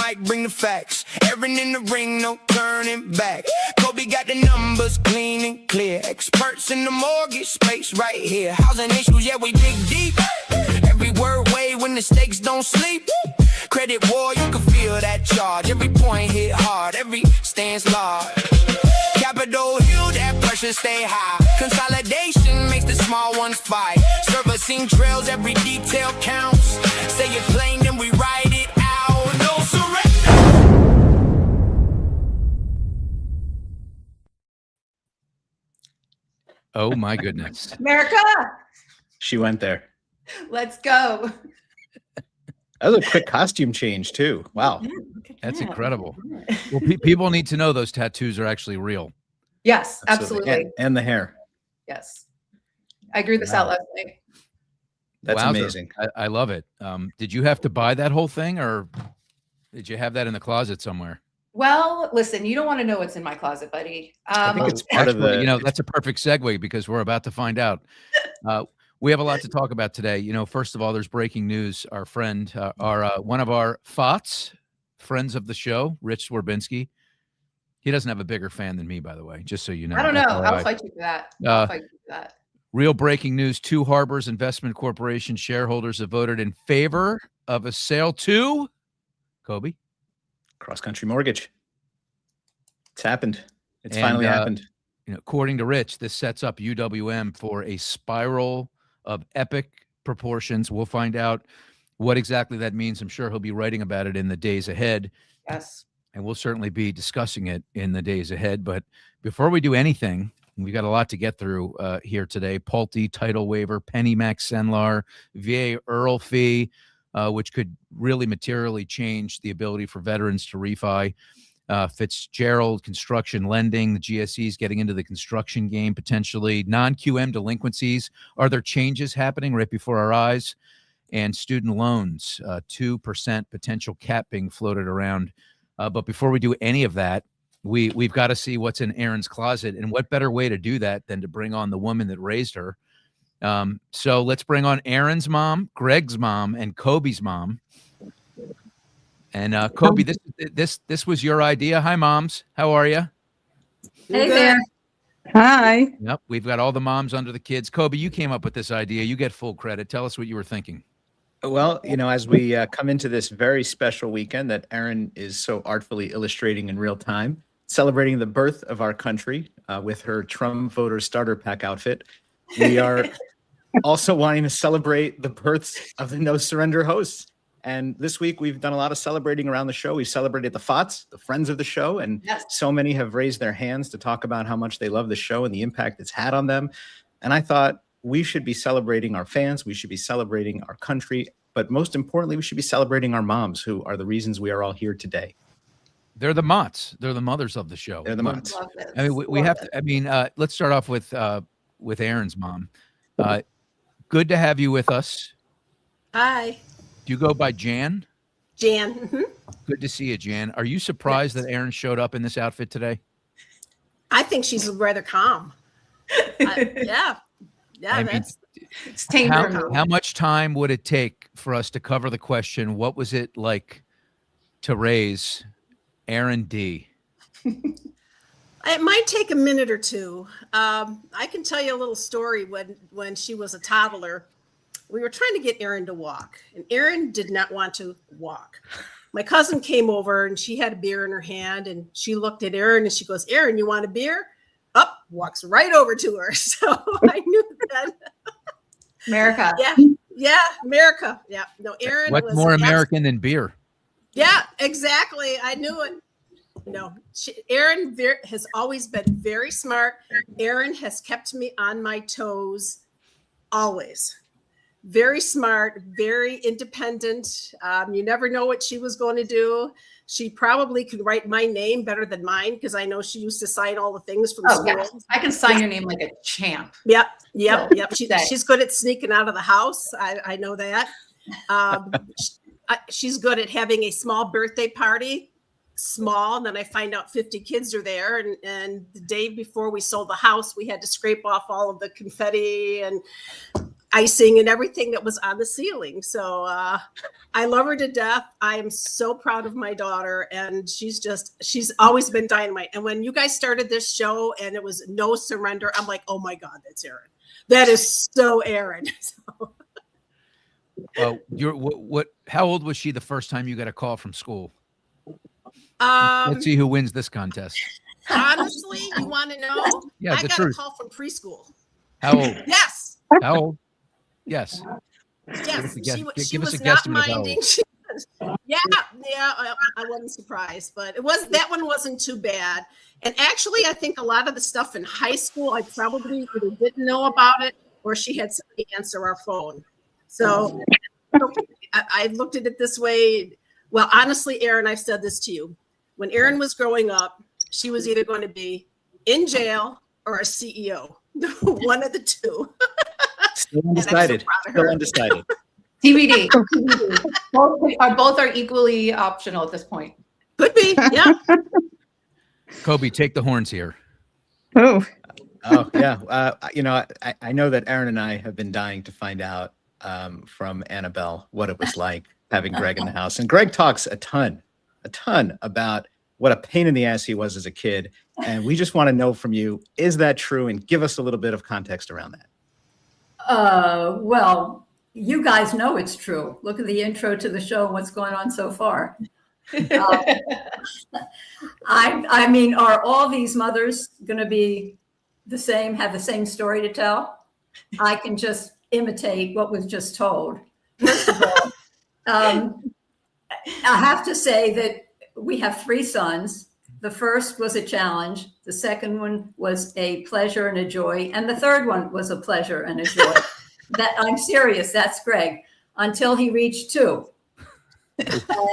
mic, bring the facts. Erin in the ring, no turning back. Kobe got the numbers clean and clear. Experts in the mortgage space right here. Housing issues, yeah, we dig deep. Every word weigh when the stakes don't sleep. Credit war, you can feel that charge. Every point hit hard, every stance large. Capitol Hill, that pressure stay high. Consolidation makes the small ones fight. Servicing trails, every detail counts. Say it plain, then we write it out. No surrender. Oh my goodness. America, She went there. let's go. That was a quick costume change too. Wow. That's incredible. Well, people need to know those tattoos are actually real. Yes, absolutely. And the hair. Yes. I grew this out last night. That's Wowza. amazing. I love it. Did you have to buy that whole thing, or did you have that in the closet somewhere? Well, listen, you don't want to know what's in my closet, buddy. I think it's part of the, You know, that's a perfect segue because we're about to find out. We have a lot to talk about today. You know, first of all, there's breaking news. Our friend, one of our FOTS, friends of the show, Rich Swerbinski. He doesn't have a bigger fan than me, by the way, just so you know. I don't know. I'll fight you for that. I'll fight you for that. Real breaking news. Two Harbors Investment Corporation shareholders have voted in favor of a sale to Coby. Cross Country Mortgage. It's happened. It's finally happened. You know, according to Rich, this sets up UWM for a spiral of epic proportions. We'll find out what exactly that means. I'm sure he'll be writing about it in the days ahead. Yes. And we'll certainly be discussing it in the days ahead. But before we do anything, we've got a lot to get through here today. Pulte, title waiver, PMAC, Senlar, VA IRL fee, which could really materially change the ability for veterans to refi. Fitzgerald, construction lending, the GSEs getting into the construction game potentially. Non-QM delinquencies. Are there changes happening right before our eyes? And student loans, 2% potential cap being floated around. But before we do any of that, we've got to see what's in Erin's closet. And what better way to do that than to bring on the woman that raised her? So let's bring on Erin's mom, Greg's mom, and Kobe's mom. And Kobe, this was your idea. Hi, moms. How are you? Hey there. Hi. Yep, we've got all the moms under the kids. Kobe, you came up with this idea. You get full credit. Tell us what you were thinking. Well, you know, as we come into this very special weekend that Erin is so artfully illustrating in real time, celebrating the birth of our country with her Trump voter starter pack outfit, we are also wanting to celebrate the births of the No Surrender hosts. And this week, we've done a lot of celebrating around the show. We celebrated the FOTS, the friends of the show, and so many have raised their hands to talk about how much they love the show and the impact it's had on them. And I thought we should be celebrating our fans. We should be celebrating our country. But most importantly, we should be celebrating our moms, who are the reasons we are all here today. They're the mots. They're the mothers of the show. They're the moms. I mean, we have to. I mean, let's start off with Erin's mom. Good to have you with us. Hi. Do you go by Jan? Jan. Mm-hmm. Good to see you, Jan. Are you surprised that Erin showed up in this outfit today? I think she's rather calm. Yeah. I mean, It's tamer. how much time would it take for us to cover the question, what was it like to raise Erin D? It might take a minute or two. I can tell you a little story when she was a toddler. We were trying to get Erin to walk, and Erin did not want to walk. My cousin came over, and she had a beer in her hand, and she looked at Erin, and she goes, "Erin, you want a beer?" Up, walks right over to her. So I knew that. America. Yeah, America. Yeah, no, Erin. What's more American than beer? Yeah, exactly. I knew it. No, Erin has always been very smart. Erin has kept me on my toes, always. Very smart, very independent. You never know what she was going to do. She probably could write my name better than mine because I know she used to sign all the things from school. Yes. I can sign your name like a champ. Yep. She's good at sneaking out of the house. I know that. She's good at having a small birthday party. Small, and then I find out 50 kids are there. And the day before we sold the house, we had to scrape off all of the confetti. And icing and everything that was on the ceiling. So I love her to death. I am so proud of my daughter, and she's always been dynamite. And when you guys started this show and it was no surrender, I'm like, oh my God, that's Erin. That is so Erin. So. How old was she the first time you got a call from school? Let's see who wins this contest. Honestly, you want to know? Yeah, I the got truth. a call from preschool. How old? Yes. How old? Yes. Yes. She Give us was a not guesstimate of how minding. Yeah, I wasn't surprised, but that one wasn't too bad. And actually, I think a lot of the stuff in high school, I probably either didn't know about it or she had somebody answer our phone. So I looked at it this way. Well, honestly, Erin, I've said this to you. When Erin was growing up, she was either going to be in jail or a CEO. One of the two. Still undecided. Still undecided. TBD. both are equally optional at this point. Could be. Yeah. Coby, take the horns here. Oh, Yeah. I know that Erin and I have been dying to find out from Annabelle what it was like having Greg in the house. And Greg talks a ton about what a pain in the ass he was as a kid. And we just want to know from you, is that true? And give us a little bit of context around that. Well, you guys know it's true. Look at the intro to the show and what's going on so far. I mean, are all these mothers going to be the same, have the same story to tell? I can just imitate what was just told. First of all, I have to say that we have 3 sons. The first was a challenge. The second one was a pleasure and a joy. And the third one was a pleasure and a joy. That I'm serious. That's Greg. Until he reached 2.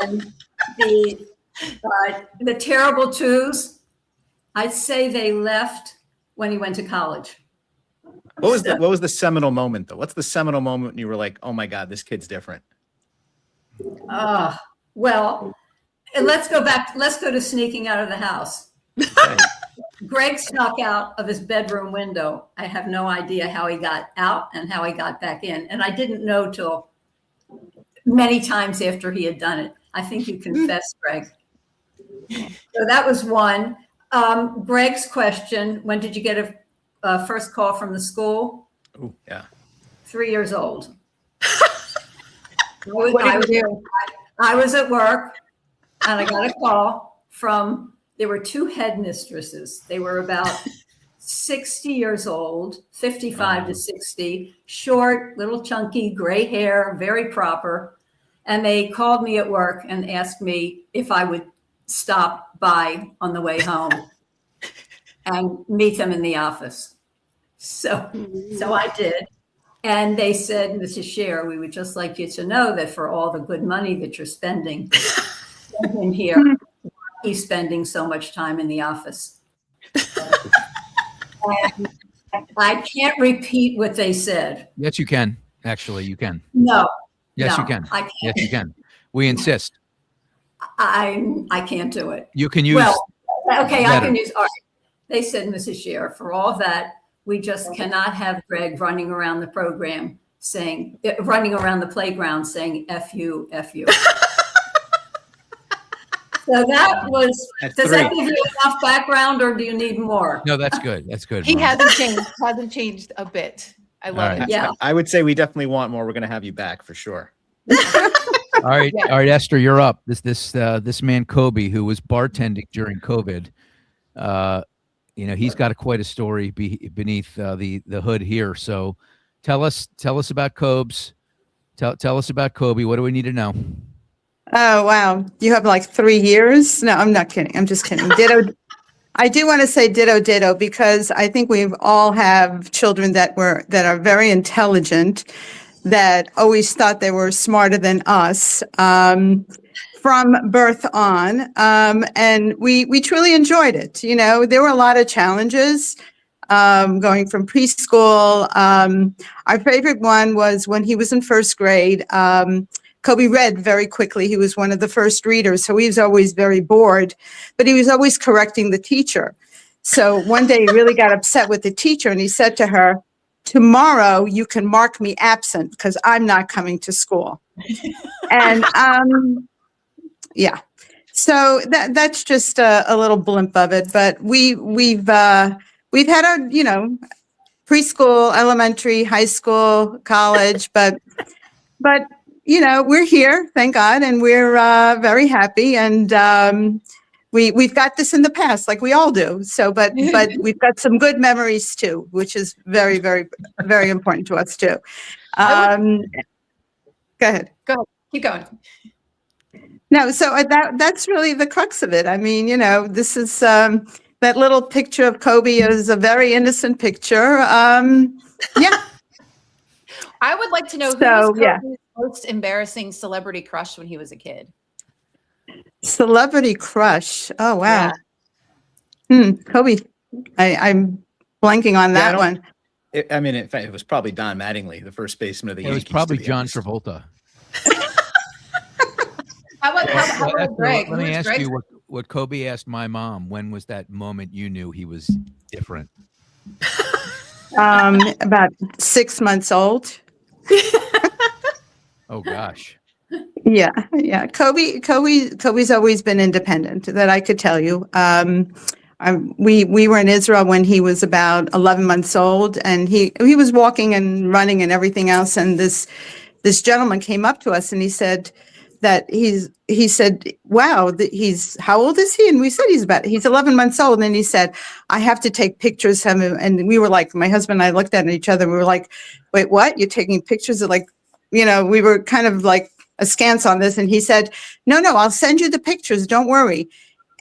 And the terrible 2s, I'd say they left when he went to college. What was the seminal moment though? What's the seminal moment when you were like, oh my God, this kid's different? Well, let's go back. Let's go to sneaking out of the house. Okay. Greg snuck out of his bedroom window. I have no idea how he got out and how he got back in. And I didn't know till many times after he had done it. I think you confessed, Greg. So that was one. Greg's question, when did you get a first call from the school? Oh, yeah. 3 years old. I was at work and I got a call from, there were 2 headmistresses. They were about 60 years old, 55 to 60, short, little chunky, gray hair, very proper. And they called me at work and asked me if I would stop by on the way home and meet them in the office. So I did. And they said, Mrs. Scher, we would just like you to know that for all the good money that you're spending in here, he's spending so much time in the office. And I can't repeat what they said. Yes, you can. Actually, you can. No. Yes, no, you can. I can't. Yes, you can. We insist. I can't do it. You can use. Well, okay, better. I can use. All right. They said, Mrs. Scher, for all that, we just cannot have Greg running around the playground saying, F you, F you. So that was, does that give you enough background or do you need more? No, that's good. That's good. He Mom. hasn't changed a bit. I love right. it. Yeah. I would say we definitely want more. We're going to have you back for sure. All right, all right, Esther, you're up. This man Coby, who was bartending during COVID, he's got quite a story beneath the hood here. So, tell us about Cobes. Tell us about Coby. What do we need to know? Oh, wow. You have like 3 years? No, I'm not kidding. I'm just kidding. Ditto. I do want to say ditto, because I think we all have children that are very intelligent, that always thought they were smarter than us from birth on. And we truly enjoyed it. There were a lot of challenges going from preschool. Our favorite one was when he was in first grade. Coby read very quickly. He was one of the first readers, so he was always very bored, but he was always correcting the teacher. So one day he really got upset with the teacher and he said to her, tomorrow you can mark me absent because I'm not coming to school. And yeah, so that's just a little blimp of it. But we've had a, you know, preschool, elementary, high school, college, but you know, we're here, thank God, and we're very happy. And we've got this in the past, like we all do. So, but we've got some good memories too, which is very, very, very important to us too. Go ahead. Keep going. No, so that's really the crux of it. I mean, you know, this is that little picture of Coby is a very innocent picture. Yeah. I would like to know who So, was yeah. Kobe's most embarrassing celebrity crush when he was a kid. Celebrity crush. Oh, wow. Coby, I'm blanking on Yeah, that one. I mean, in fact, it was probably Don Mattingly, the first baseman of the It was Yankees. probably to be John honest. Travolta. How about Well, Greg? let me Who's ask Greg's- you what Kobe asked my mom. When was that moment you knew he was different? About 6 months old. Oh gosh. Yeah. Kobe's always been independent, that I could tell you. We were in Israel when he was about 11 months old, and he was walking and running and everything else. And this gentleman came up to us and he said that he said, wow, how old is he? And we said he's 11 months old. And he said, I have to take pictures of him. And we were like, my husband and I looked at each other and we were like, wait, what? You're taking pictures of, like, you know, we were kind of like askance on this. And he said, no, I'll send you the pictures. Don't worry.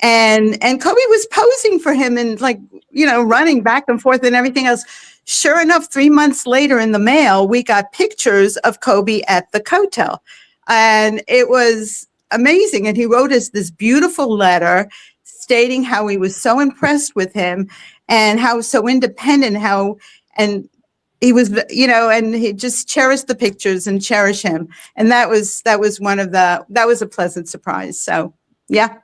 And Kobe was posing for him and, like, you know, running back and forth and everything else. Sure enough, 3 months later in the mail, we got pictures of Kobe at the Kotel. And it was amazing. And he wrote us this beautiful letter stating how he was so impressed with him and how so independent, and he was, you know, and he just cherished the pictures and cherished him. And that was a pleasant surprise. So, yeah,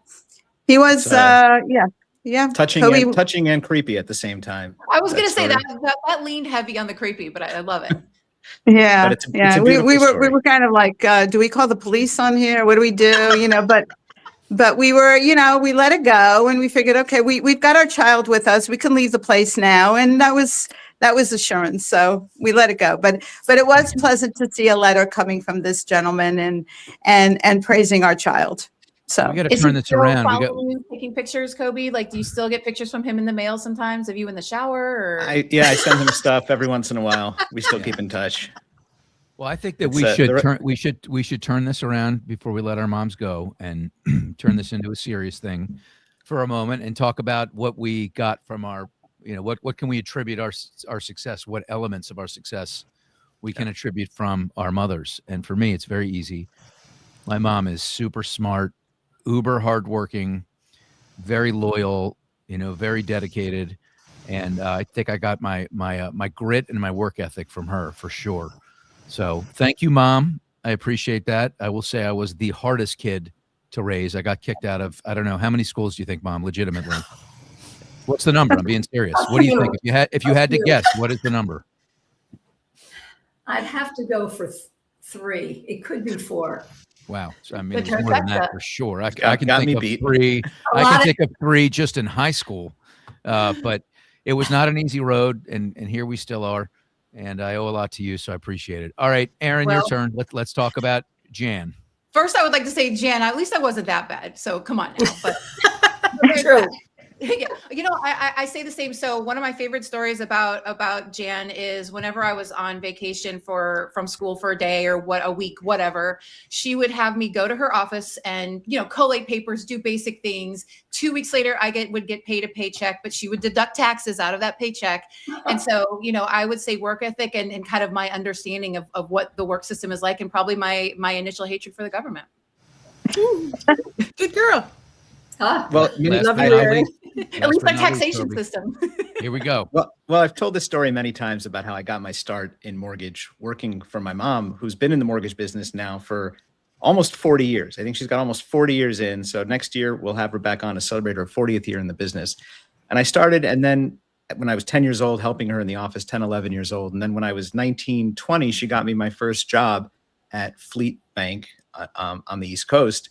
he was, yeah. Touching and creepy at the same time. I was going to That say story. that leaned heavy on the creepy, but I love it. Yeah, But it's a we beautiful were story. kind of like, do we call the police on here? What do we do? You know, but we were, you know, we let it go and we figured, okay, we've got our child with us. We can leave the place now, and that was assurance. So we let it go. But it was pleasant to see a letter coming from this gentleman and praising our child. So We got to Is turn he this still around. We got following you, taking pictures, Kobe? Like, do you still get pictures from him in the mail sometimes of you in the shower? Or I send him stuff every once in a while. We still keep in touch. Well, I think that It's, we should turn this around before we let our moms go and turn this into a serious thing for a moment and talk about what we got from our, you know, what can we attribute our success, what elements of our success we can attribute from our mothers. And for me, it's very easy. My mom is super smart, uber hardworking, very loyal, you know, very dedicated. And I think I got my grit and my work ethic from her for sure. So thank you, Mom. I appreciate that. I will say I was the hardest kid to raise. I got kicked out of, I don't know, how many schools do you think, Mom, legitimately? What's the number? I'm being serious. What do you think? If you had to guess, what is the number? I'd have to go for 3. It could be 4. Wow. So, I mean, The it's more than that trifecta. for sure. I Got can me think of beat. 3. I lot can of- think of 3 just in high school. But it was not an easy road, and here we still are. And I owe a lot to you, so I appreciate it. All right, Erin, your Well- turn. Let's talk about Jan. first, I would like to say, Jan, at least I wasn't that bad. So come on now. But True. yeah, you know, I say the same. So one of my favorite stories about Jan is whenever I was on vacation from school for a day or a week, whatever, she would have me go to her office and, you know, collate papers, do basic things. 2 weeks later, would get paid a paycheck, but she would deduct taxes out of that paycheck. And so, you know, I would say work ethic and kind of my understanding of what the work system is like, and probably my initial hatred for the government. Good girl. Huh? Well, Last love but you, not Erin. least- At last least but our not least, taxation Toby. system. Here we go. Well, I've told this story many times about how I got my start in mortgage working for my mom, who's been in the mortgage business now for almost 40 years. I think she's got almost 40 years in. So next year we'll have her back on to celebrate her 40th year in the business. And I started, and then when I was 10 years old, helping her in the office, 10, 11 years old. And then when I was 19, 20, she got me my first job at Fleet Bank on the East Coast.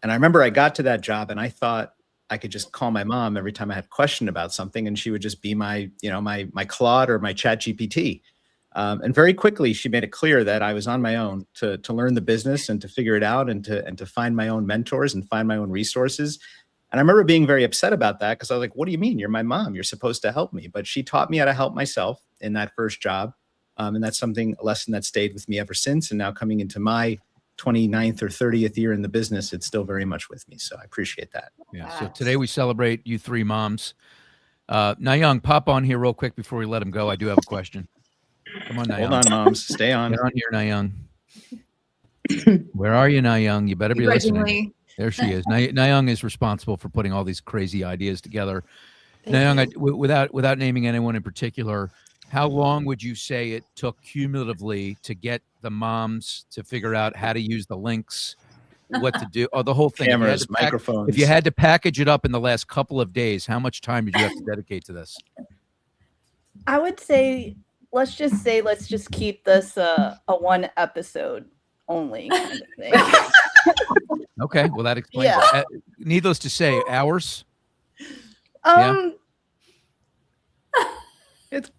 And I remember I got to that job and I thought I could just call my mom every time I had a question about something, and she would just be my Claude or my Chat GPT. And very quickly, she made it clear that I was on my own to learn the business and to figure it out and to find my own mentors and find my own resources. And I remember being very upset about that because I was like, what do you mean? You're my mom. You're supposed to help me. But she taught me how to help myself in that first job. And that's a lesson that stayed with me ever since. And now coming into my 29th or 30th year in the business, it's still very much with me. So I appreciate that. Yeah. So today we celebrate you three moms. Nayoung, pop on here real quick before we let him go. I do have a question. Come on, Nayoung. Hold on, moms. Stay on. Get on here, Nayoung. Where are you, Nayoung? You better be listening. There she is. Nayoung is responsible for putting all these crazy ideas together. Nayoung, without naming anyone in particular, how long would you say it took cumulatively to get the moms to figure out how to use the links, what to do, the whole thing? Cameras, microphones. If you had to package it up in the last couple of days, how much time did you have to dedicate to this? I would say, let's just keep this a one episode only kind of thing. Okay, well that explains it. Needless to say, hours. It's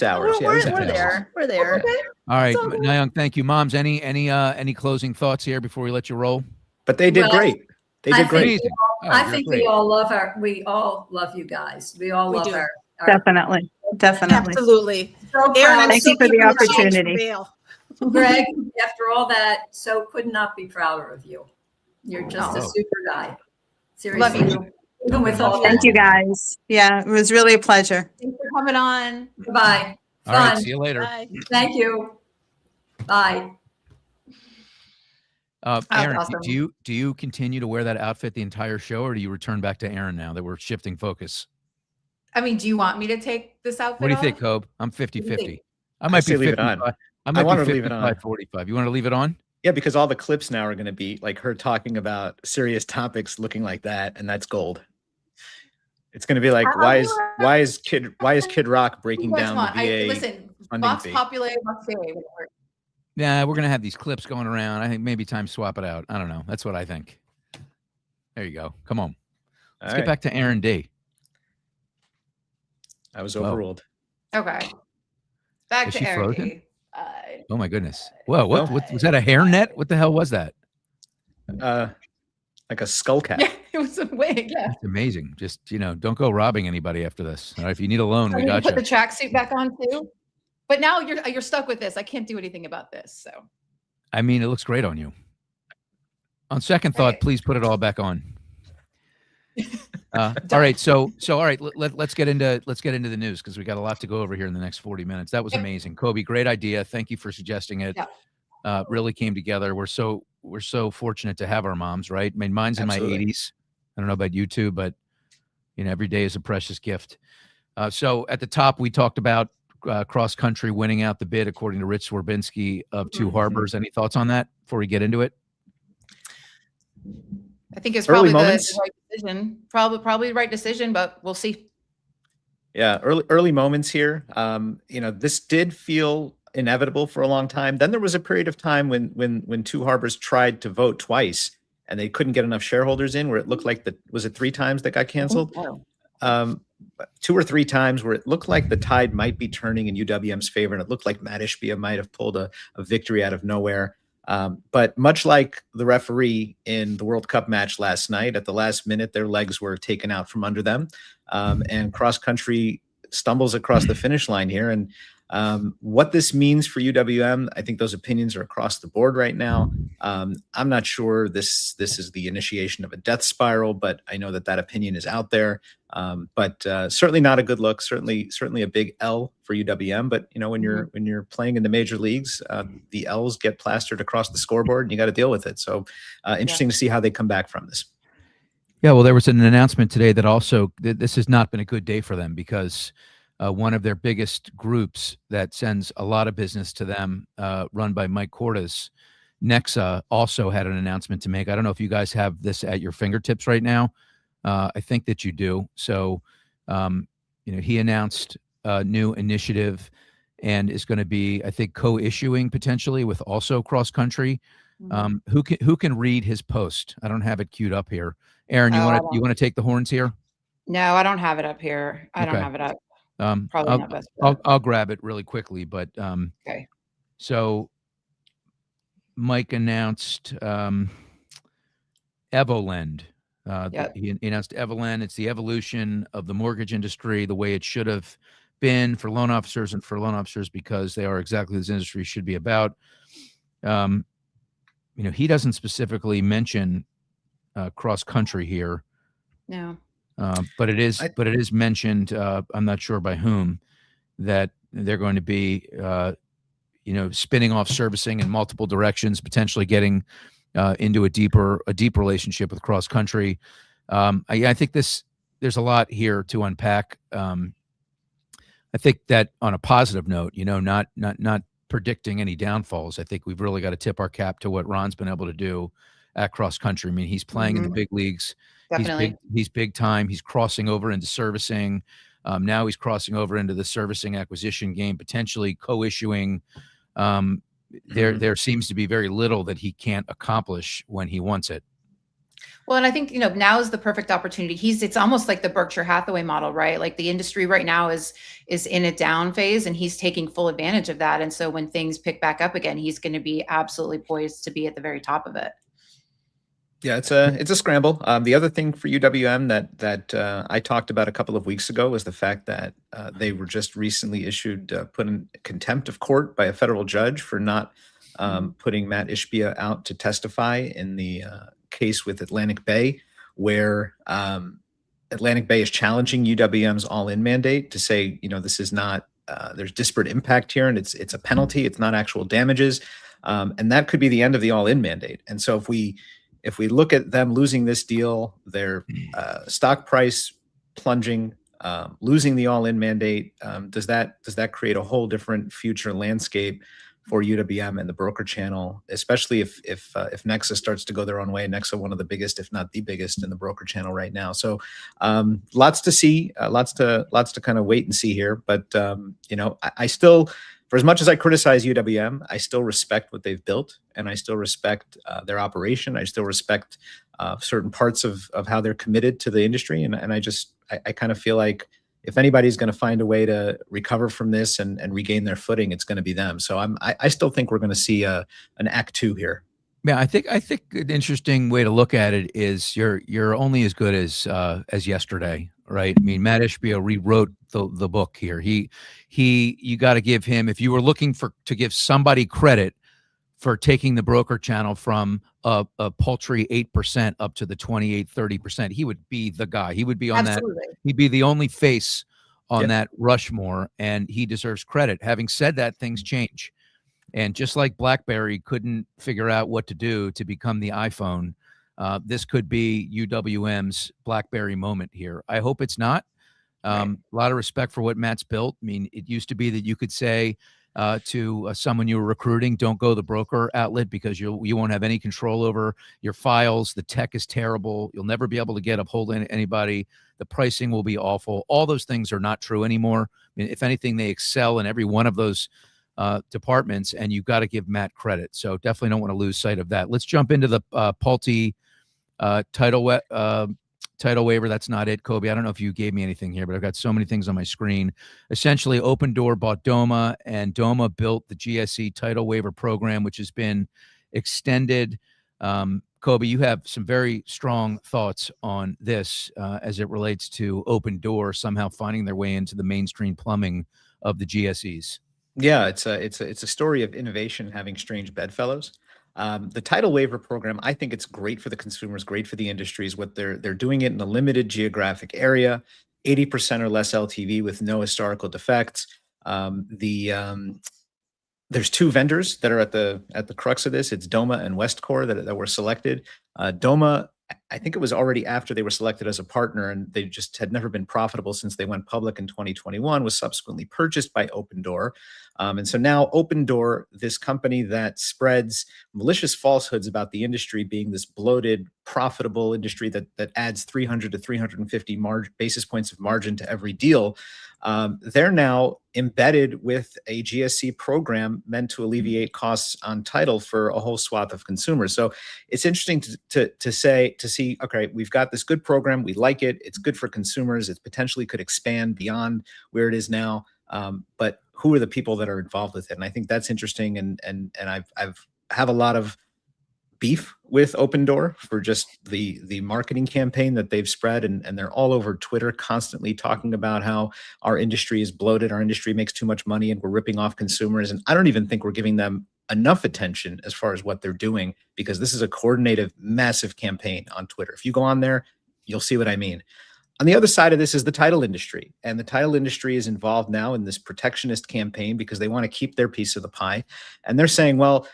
hours. We're Yeah, there. We're there. Okay. All right, Nayoung, thank you, moms. Any closing thoughts here before we let you roll? But they did great. They did great. I think we all love you guys. We all love our Definitely. Absolutely. So Erin, Thank you for the opportunity. Greg, after all that, so could not be prouder of you. You're just a super guy. Seriously. Love you. Even with all that. Thank you guys. Yeah, it was really a pleasure. Thanks for coming on. Bye. All right, see you later. Bye. Thank you. Bye. Erin, awesome. do you continue to wear that outfit the entire show, or do you return back to Erin now that we're shifting focus? I mean, do you want me to take this outfit What do you off? think, Cobe? I'm What do you 50-50. think? I might say be leave it on. 55. I I might want to be leave it on. 55-45. You want to leave it on? Yeah, because all the clips now are going to be like her talking about serious topics, looking like that, and that's gold. It's going to be like, why is Kid Rock breaking down the VA? Listen, funding Vox fee? Populi, Vox Dei. Yeah, we're gonna have these clips going around. I think maybe time to swap it out. I don't know. That's what I think. There you go. Come on. Let's get back to Erin D. I was overruled. Okay. Back Is to she Erin frozen? D. Oh my goodness. Whoa, what was that, a hairnet? What the hell was that? Like a skull cap. Yeah, it was a wig. Yeah. That's amazing. Just, don't go robbing anybody after this. All right, if you need a loan, we got Put the you. tracksuit back on too. But now you're stuck with this. I can't do anything about this. So I mean, it looks great on you. On second thought, please put it all back on. All right, so all right, let's get into the news because we got a lot to go over here in the next 40 minutes. That was amazing, Coby. Great idea. Thank you for suggesting it. Really came together. We're so fortunate to have our moms, right? I mean, mine's in Absolutely. my 80s. I don't know about you two, but every day is a precious gift. So at the top, we talked about cross country winning out the bid, according to Rich Swerbinsky of Two Harbors. Any thoughts on that before we get into it? I think it's Early probably moments. the right decision. Probably the right decision, but we'll see. Yeah, early moments here. This did feel inevitable for a long time. Then there was a period of time when Two Harbors tried to vote twice and they couldn't get enough shareholders in, where it looked like was it 3 times that got canceled? 2 or 3 times where it looked like the tide might be turning in UWM's favor, and it looked like Matt Ishbia might have pulled a victory out of nowhere. But much like the referee in the World Cup match last night, at the last minute, their legs were taken out from under them, and cross country stumbles across the finish line here. And what this means for UWM, I think those opinions are across the board right now. I'm not sure this is the initiation of a death spiral, but I know that opinion is out there. But certainly not a good look. Certainly a big L for UWM. But when you're playing in the major leagues, the L's get plastered across the scoreboard, and you got to deal with it. So interesting to see how they come back from this. Yeah, well, there was an announcement today that also this has not been a good day for them because one of their biggest groups that sends a lot of business to them, run by Mike Cordes, Nexa, also had an announcement to make. I don't know if you guys have this at your fingertips right now. I think that you do. So he announced a new initiative and is going to be, I think, co-issuing potentially with also cross country. Who can read his post? I don't have it queued up here. Erin, you Oh, I want to take the horns here? No, I don't have it up here. I don't Okay. have it up. Probably not best. I'll grab it really quickly, but Okay. so Mike announced Evolend. Yep. He announced Evolend. It's the evolution of the mortgage industry, the way it should have been for loan officers and for loan officers, because they are exactly this industry should be about. He doesn't specifically mention cross country here. No. But it is mentioned. I'm not sure by whom, that they're going to be, spinning off servicing in multiple directions, potentially getting into a deep relationship with cross country. I think there's a lot here to unpack. I think that on a positive note, not predicting any downfalls, I think we've really got to tip our cap to what Ron's been able to do at cross country. I mean, he's playing in the big leagues. Definitely. He's big time. He's crossing over into servicing. Now he's crossing over into the servicing acquisition game, potentially co-issuing. There seems to be very little that he can't accomplish when he wants it. Well, and I think, now is the perfect opportunity. It's almost like the Berkshire Hathaway model, right? Like the industry right now is in a down phase, and he's taking full advantage of that. And so when things pick back up again, he's going to be absolutely poised to be at the very top of it. Yeah, it's a scramble. The other thing for UWM that I talked about a couple of weeks ago was the fact that they were just recently put in contempt of court by a federal judge for not putting Matt Ishbia out to testify in the case with Atlantic Bay, where Atlantic Bay is challenging UWM's all-in mandate to say, this is not, there's disparate impact here, and it's a penalty, it's not actual damages, and that could be the end of the all-in mandate. And so if we look at them losing this deal, their stock price plunging, losing the all-in mandate, does that create a whole different future landscape for UWM and the broker channel, especially if Nexa starts to go their own way? Nexa, one of the biggest, if not the biggest, in the broker channel right now. So lots to see, lots to kind of wait and see here. But I still, for as much as I criticize UWM, I still respect what they've built, and I still respect their operation. I still respect certain parts of how they're committed to the industry, and I kind of feel like if anybody's going to find a way to recover from this and regain their footing, it's going to be them. So I still think we're going to see an act 2 here. Yeah, I think an interesting way to look at it is you're only as good as yesterday, right? I mean, Matt Ishbia rewrote the book here. You got to give him, if you were looking to give somebody credit for taking the broker channel from a paltry 8% up to the 28-30%, he would be the guy. He would be on Absolutely. that. He'd be the only face on that Rushmore, and he deserves credit. Having said that, things change. And just like BlackBerry couldn't figure out what to do to become the iPhone, this could be UWM's BlackBerry moment here. I hope it's not. A lot of respect for what Matt's built. I mean, it used to be that you could say to someone you were recruiting, don't go the broker outlet because you won't have any control over your files. The tech is terrible. You'll never be able to get a hold of anybody. The pricing will be awful. All those things are not true anymore. I mean, if anything, they excel in every one of those departments, and you've got to give Matt credit. So definitely don't want to lose sight of that. Let's jump into the Pulte title waiver. That's not it, Coby. I don't know if you gave me anything here, but I've got so many things on my screen. Essentially, Open Door bought Doma, and Doma built the GSE title waiver program, which has been extended. Coby, you have some very strong thoughts on this as it relates to Open Door somehow finding their way into the mainstream plumbing of the GSEs. Yeah, it's a story of innovation having strange bedfellows. The title waiver program, I think it's great for the consumers, great for the industries. What they're doing it in a limited geographic area, 80% or less LTV with no historical defects. There's 2 vendors that are at the crux of this. It's Doma and Westcore that were selected. Doma I think it was already after they were selected as a partner, and they just had never been profitable since they went public in 2021, was subsequently purchased by Open Door. And so now Open Door, this company that spreads malicious falsehoods about the industry being this bloated, profitable industry that adds 300 to 350 basis points of margin to every deal, they're now embedded with a GSE program meant to alleviate costs on title for a whole swath of consumers. So it's interesting to see, okay, we've got this good program. We like it. It's good for consumers. It potentially could expand beyond where it is now. But who are the people that are involved with it? And I think that's interesting. And I've have a lot of beef with Open Door for just the marketing campaign that they've spread, and they're all over Twitter constantly talking about how our industry is bloated, our industry makes too much money, and we're ripping off consumers. And I don't even think we're giving them enough attention as far as what they're doing, because this is a coordinated, massive campaign on Twitter. If you go on there, you'll see what I mean. On the other side of this is the title industry, and the title industry is involved now in this protectionist campaign because they want to keep their piece of the pie. And they're saying, well,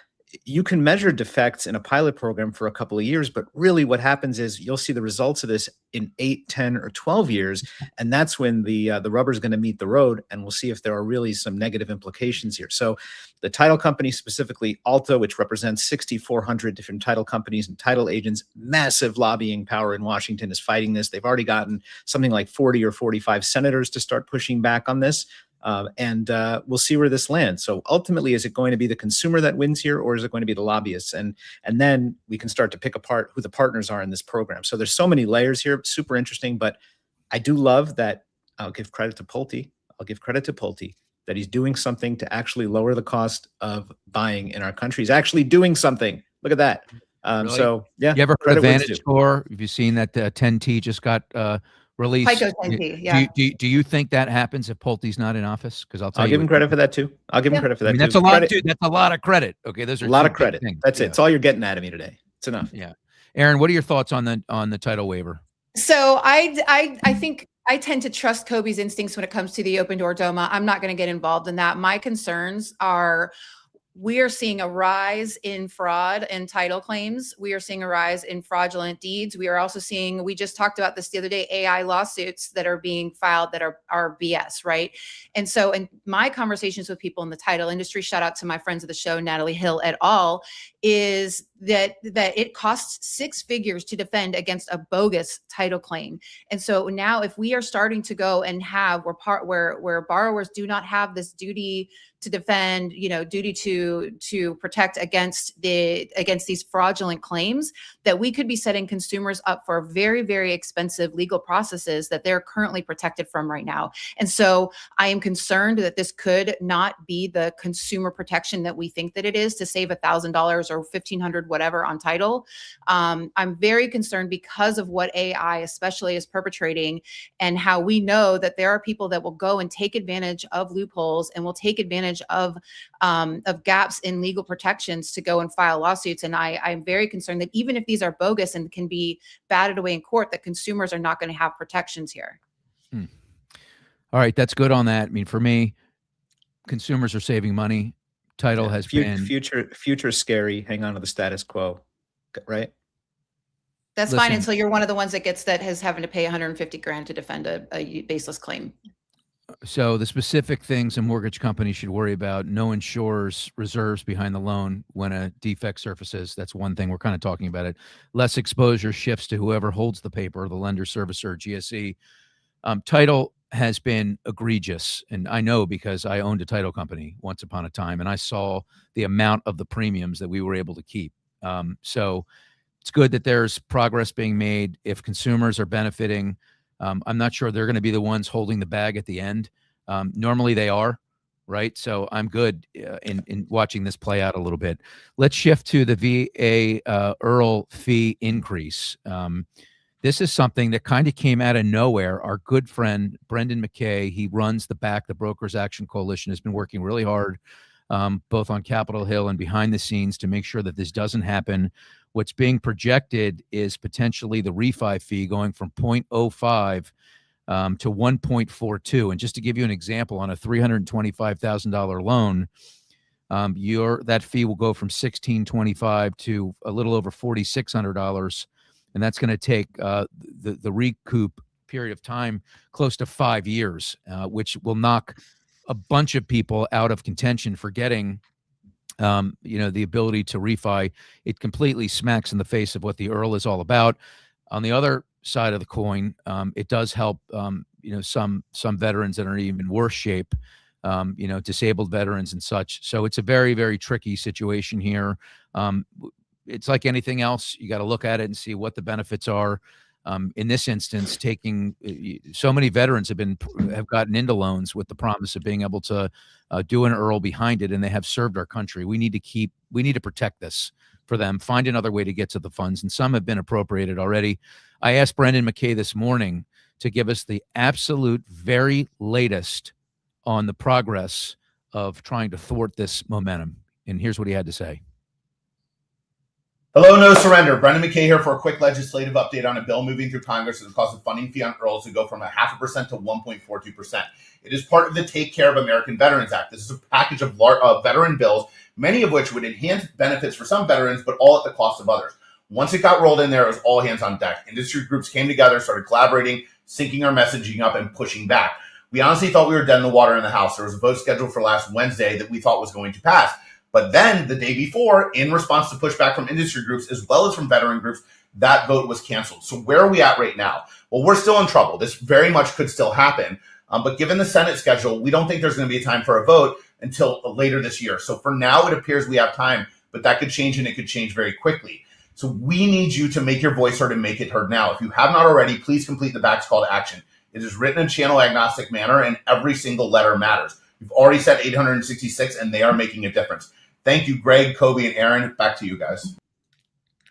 you can measure defects in a pilot program for a couple of years, but really what happens is you'll see the results of this in 8, 10, or 12 years. And that's when the rubber is going to meet the road, and we'll see if there are really some negative implications here. So the title company, specifically Alta, which represents 6,400 different title companies and title agents, massive lobbying power in Washington, is fighting this. They've already gotten something like 40 or 45 senators to start pushing back on this. And we'll see where this lands. So ultimately, is it going to be the consumer that wins here, or is it going to be the lobbyists? And then we can start to pick apart who the partners are in this program. So there's so many layers here, super interesting. But I do love that. I'll give credit to Pulte. That he's doing something to actually lower the cost of buying in our country. He's actually doing something. Look at that. Really? So yeah. You ever heard of Vantage Score? Have you seen that 10T just got released? FICO 10T, yeah. Do you think that happens if Pulte's not in office? Because I'll give him credit for that too. I'll give him credit for that. I mean, that's a lot. That's a lot of credit. Okay, those are a lot of credit. Things. That's it. It's all you're getting out of me today. It's enough. Yeah, Erin, what are your thoughts on the title waiver? So I think I tend to trust Coby's instincts when it comes to the Open Door DOMA. I'm not going to get involved in that. My concerns are, we are seeing a rise in fraud and title claims. We are seeing a rise in fraudulent deeds. We are also seeing, we just talked about this the other day, AI lawsuits that are being filed that are BS, right? And so in my conversations with people in the title industry, shout out to my friends of the show, Natalie Hill et al., is that it costs 6 figures to defend against a bogus title claim. And so now if we are starting to go and have where borrowers do not have this duty to defend, duty to protect against these fraudulent claims, that we could be setting consumers up for very, very expensive legal processes that they're currently protected from right now. And so I am concerned that this could not be the consumer protection that we think that it is, to save $1,000 or $1,500, whatever, on title. I'm very concerned because of what AI especially is perpetrating, and how we know that there are people that will go and take advantage of loopholes and will take advantage of gaps in legal protections to go and file lawsuits. And I'm very concerned that even if these are bogus and can be batted away in court, that consumers are not going to have protections here. All right, that's good on that. I mean, for me, consumers are saving money. Title has been future scary. Hang on to the status quo, right? That's fine until you're one of the ones that has having to pay $150,000 to defend a baseless claim. So the specific things a mortgage company should worry about: no insurer's reserves behind the loan when a defect surfaces. That's one thing. We're kind of talking about it. Less exposure shifts to whoever holds the paper, the lender, servicer, or GSE. Title has been egregious, and I know because I owned a title company once upon a time, and I saw the amount of the premiums that we were able to keep. So it's good that there's progress being made. If consumers are benefiting, I'm not sure they're going to be the ones holding the bag at the end. Normally they are, right? So I'm good in watching this play out a little bit. Let's shift to the VA IRRRL fee increase. This is something that kind of came out of nowhere. Our good friend, Brendan McKay, he runs the Brokers Action Coalition, has been working really hard, both on Capitol Hill and behind the scenes, to make sure that this doesn't happen. What's being projected is potentially the refi fee going from 0.05 to 1.42. And just to give you an example, on a $325,000 loan, that fee will go from $1,625 to a little over $4,600. and that's going to take the recoup period of time close to 5 years, which will knock a bunch of people out of contention for getting the ability to refi. It completely smacks in the face of what the EARL is all about. On the other side of the coin, it does help some veterans that are in even worse shape, disabled veterans and such. So it's a very, very tricky situation here. It's like anything else. You got to look at it and see what the benefits are. In this instance, so many veterans have gotten into loans with the promise of being able to do an EARL behind it, and they have served our country. We need to protect this for them, find another way to get to the funds, and some have been appropriated already. I asked Brendan McKay this morning to give us the absolute very latest on the progress of trying to thwart this momentum, and here's what he had to say. Hello, no surrender. Brendan McKay here for a quick legislative update on a bill moving through Congress that has caused the funding fee on EARLs to go from 0.5% to 1.42%. It is part of the Take Care of American Veterans Act. This is a package of veteran bills, many of which would enhance benefits for some veterans, but all at the cost of others. Once it got rolled in there, it was all hands on deck. Industry groups came together, started collaborating, syncing our messaging up, and pushing back. We honestly thought we were dead in the water in the House. There was a vote scheduled for last Wednesday that we thought was going to pass. But then the day before, in response to pushback from industry groups as well as from veteran groups, that vote was canceled. So where are we at right now? Well, we're still in trouble. This very much could still happen. But given the Senate schedule, we don't think there's going to be a time for a vote until later this year. So for now, it appears we have time, but that could change, and it could change very quickly. So we need you to make your voice heard and make it heard now. If you have not already, please complete the back's call to action. It is written in channel agnostic manner, and every single letter matters. We've already said 866, and they are making a difference. Thank you, Greg, Coby, and Erin. Back to you guys.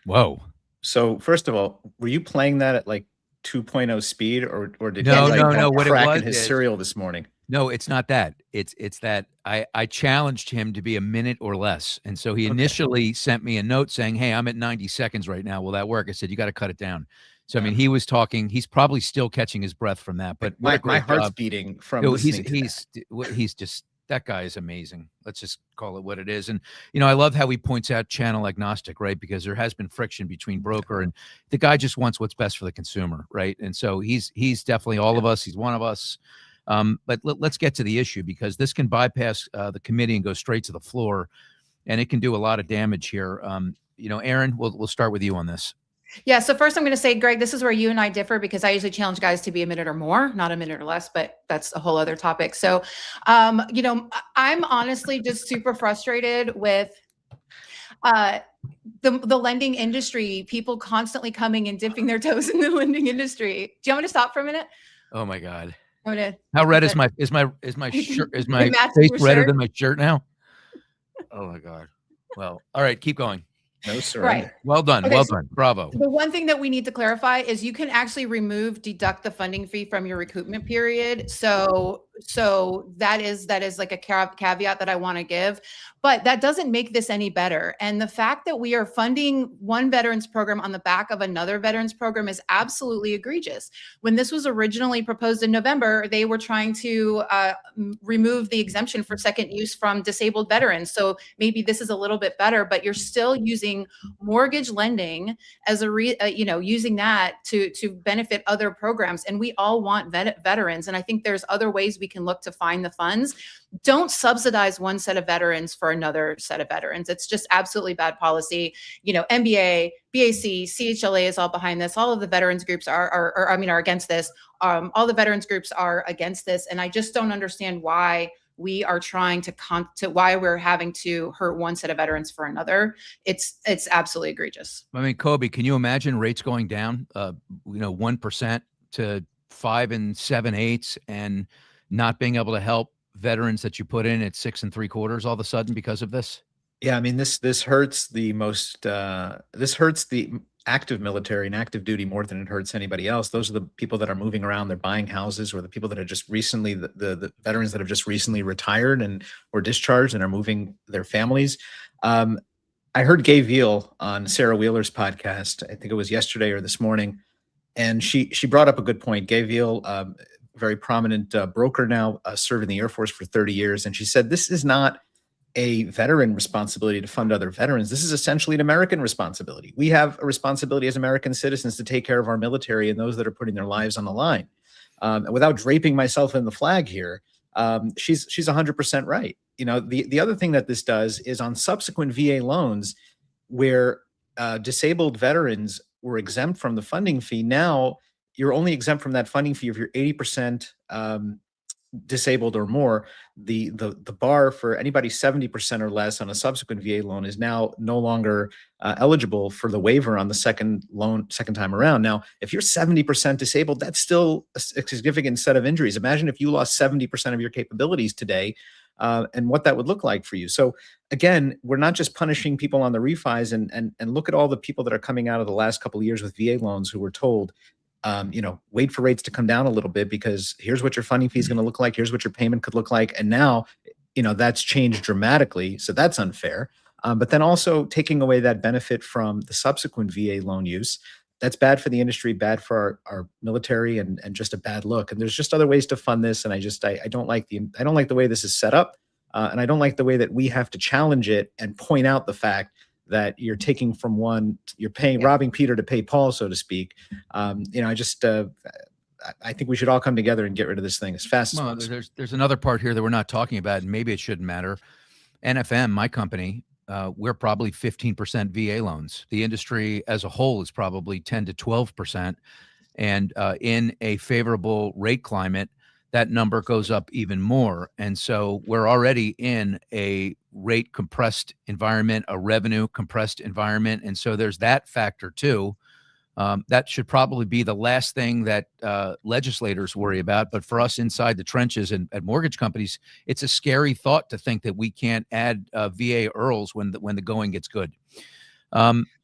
Whoa. So first of all, were you playing that at like 2.0 speed, or did No, he no. What it crack was in his is- cereal this morning? No, it's not that. It's that I challenged him to be a minute or less. And so he initially sent me a note saying, hey, I'm at 90 seconds right now. Will that work? I said, you got to cut it down. So, I mean, he was talking, he's probably still catching his breath from that, but what a My great heart's job. beating from No, listening to that. he's just, that guy is amazing. Let's just call it what it is. And, I love how he points out channel agnostic, right? Because there has been friction between broker and the guy just wants what's best for the consumer, right? And so he's definitely all of us. He's one of us. But let's get to the issue, because this can bypass the committee and go straight to the floor, and it can do a lot of damage here. Erin, we'll start with you on this. Yeah. So first I'm going to say, Greg, this is where you and I differ, because I usually challenge guys to be a minute or more, not a minute or less, but that's a whole other topic. So, I'm honestly just super frustrated with the lending industry, people constantly coming and dipping their toes in the lending industry. Do you want me to stop for a minute? Oh my God. How red is my shirt? Is my It matches face your redder shirt? than my shirt now? Oh my God. Well, all right, keep going. No surrender. Right. Well done. Okay, Well so- done. Bravo. The one thing that we need to clarify is you can actually deduct the funding fee from your recoupment period. So that is like a caveat that I want to give, but that doesn't make this any better. And the fact that we are funding one veterans program on the back of another veterans program is absolutely egregious. When this was originally proposed in November, they were trying to remove the exemption for second use from disabled veterans. So maybe this is a little bit better, but you're still using mortgage lending as using that to benefit other programs. And we all want veterans. And I think there's other ways we can look to find the funds. Don't subsidize one set of veterans for another set of veterans. It's just absolutely bad policy. NBA, BAC, CHLA is all behind this. All of the veterans groups are against this. All the veterans groups are against this. And I just don't understand why we are trying why we're having to hurt one set of veterans for another. It's absolutely egregious. I mean, Coby, can you imagine rates going down, 1% to 5 7/8, and not being able to help veterans that you put in at 6 3/4 all of a sudden because of this? Yeah, I mean, this hurts the most. This hurts the active military and active duty more than it hurts anybody else. Those are the people that are moving around, they're buying houses, or the people that are just recently the veterans that have just recently retired and or discharged and are moving their families. I heard Gay Veal on Sarah Wheeler's podcast. I think it was yesterday or this morning, and she brought up a good point. Gay Veal, very prominent broker now, served in the Air Force for 30 years, and she said this is not a veteran responsibility to fund other veterans. This is essentially an American responsibility. We have a responsibility as American citizens to take care of our military and those that are putting their lives on the line. And without draping myself in the flag here, she's 100% right. You know, the other thing that this does is on subsequent VA loans where disabled veterans were exempt from the funding fee. Now you're only exempt from that funding fee if you're 80% disabled or more. The bar for anybody 70% or less on a subsequent VA loan is now no longer eligible for the waiver on the second time around. Now, if you're 70% disabled, that's still a significant set of injuries. Imagine if you lost 70% of your capabilities today, and what that would look like for you. So again, we're not just punishing people on the refis, and look at all the people that are coming out of the last couple of years with VA loans who were told, you know, wait for rates to come down a little bit because here's what your funding fee is going to look like. Here's what your payment could look like. And now, you know, that's changed dramatically. So that's unfair. But then also taking away that benefit from the subsequent VA loan use, that's bad for the industry, bad for our military, and just a bad look. And there's just other ways to fund this. And I don't like the way this is set up. And I don't like the way that we have to challenge it and point out the fact that you're taking from one, you're robbing Peter to pay Paul, so to speak. You know, I think we should all come together and get rid of this thing as fast as possible. There's another part here that we're not talking about, and maybe it shouldn't matter. NFM, my company, we're probably 15% VA loans. The industry as a whole is probably 10 to 12%. And in a favorable rate climate, that number goes up even more. And so we're already in a rate compressed environment, a revenue compressed environment. And so there's that factor too. That should probably be the last thing that legislators worry about. But for us inside the trenches and at mortgage companies, it's a scary thought to think that we can't add VA IRRRLs when the going gets good.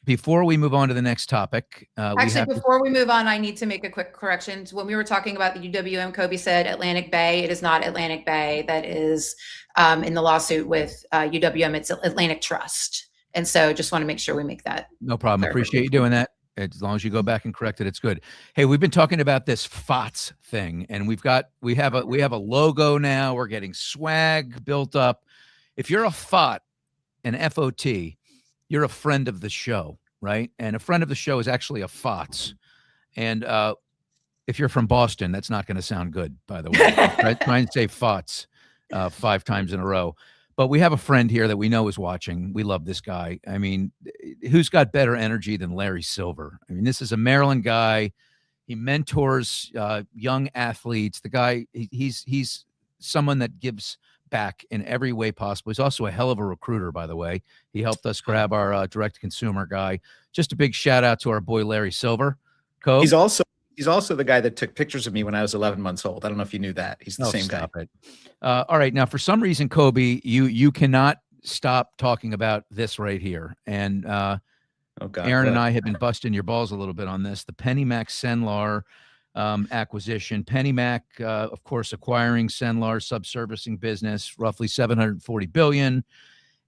Before we move on to the next topic, before we move on, I need to make a quick correction. When we were talking about the UWM, Coby said Atlantic Bay. It is not Atlantic Bay. That is in the lawsuit with UWM. It's Atlantic Trust. And so just want to make sure we make that. No problem. Appreciate you doing that. As long as you go back and correct it, it's good. Hey, we've been talking about this FOTS thing, and we have a logo now. We're getting swag built up. If you're a FOT, an FOT, you're a friend of the show, right? And a friend of the show is actually a FOTS. And if you're from Boston, that's not going to sound good, by the way. Try and say FOTS 5 times in a row. But we have a friend here that we know is watching. We love this guy. I mean, who's got better energy than Larry Silver? I mean, this is a Maryland guy. He mentors young athletes. The guy, he's someone that gives back in every way possible. He's also a hell of a recruiter, by the way. He helped us grab our direct-to-consumer guy. Just a big shout-out to our boy Larry Silver. Cobe? He's also the guy that took pictures of me when I was 11 months old. I don't know if you knew that. He's the same guy. It. All right. Now, for some reason, Coby, you cannot stop talking about this right here. And Erin and I have been busting your balls a little bit on this. The PMAC Cenlar acquisition. PMAC, of course, acquiring Cenlar subservicing business, roughly $740 billion.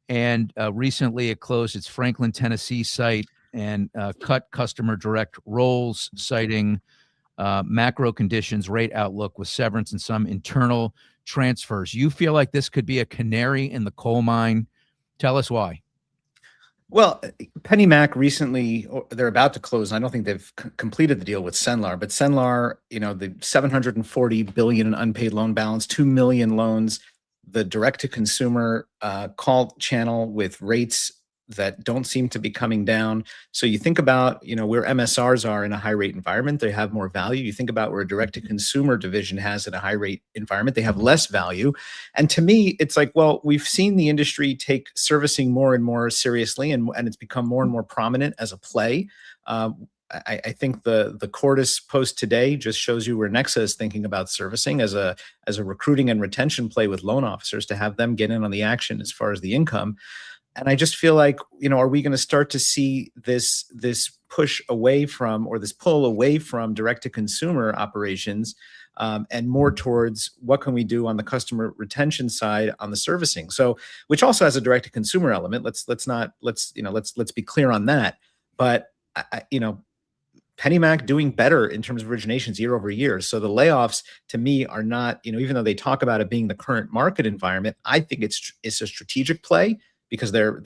And recently it closed its Franklin, Tennessee site and cut customer direct roles, citing macro conditions, rate outlook with severance and some internal transfers. You feel like this could be a canary in the coal mine. Tell us why. Well, PMAC recently, they're about to close. I don't think they've completed the deal with Cenlar, but Cenlar, you know, the $740 billion in unpaid loan balance, 2 million loans, the direct-to-consumer call channel with rates that don't seem to be coming down. So you think about, you know, where MSRs are in a high rate environment, they have more value. You think about where a direct-to-consumer division has in a high rate environment, they have less value. And to me, it's like, well, we've seen the industry take servicing more and more seriously, and it's become more and more prominent as a play. I think the Cordis post today just shows you where Nexa is thinking about servicing as a recruiting and retention play with loan officers to have them get in on the action as far as the income. And I just feel like, you know, are we going to start to see this push away from, or this pull away from direct to consumer operations, and more towards what can we do on the customer retention side on the servicing? So, which also has a direct to consumer element. Let's be clear on that. But PennyMac doing better in terms of originations year over year. So the layoffs to me are not, even though they talk about it being the current market environment, I think it's a strategic play because they're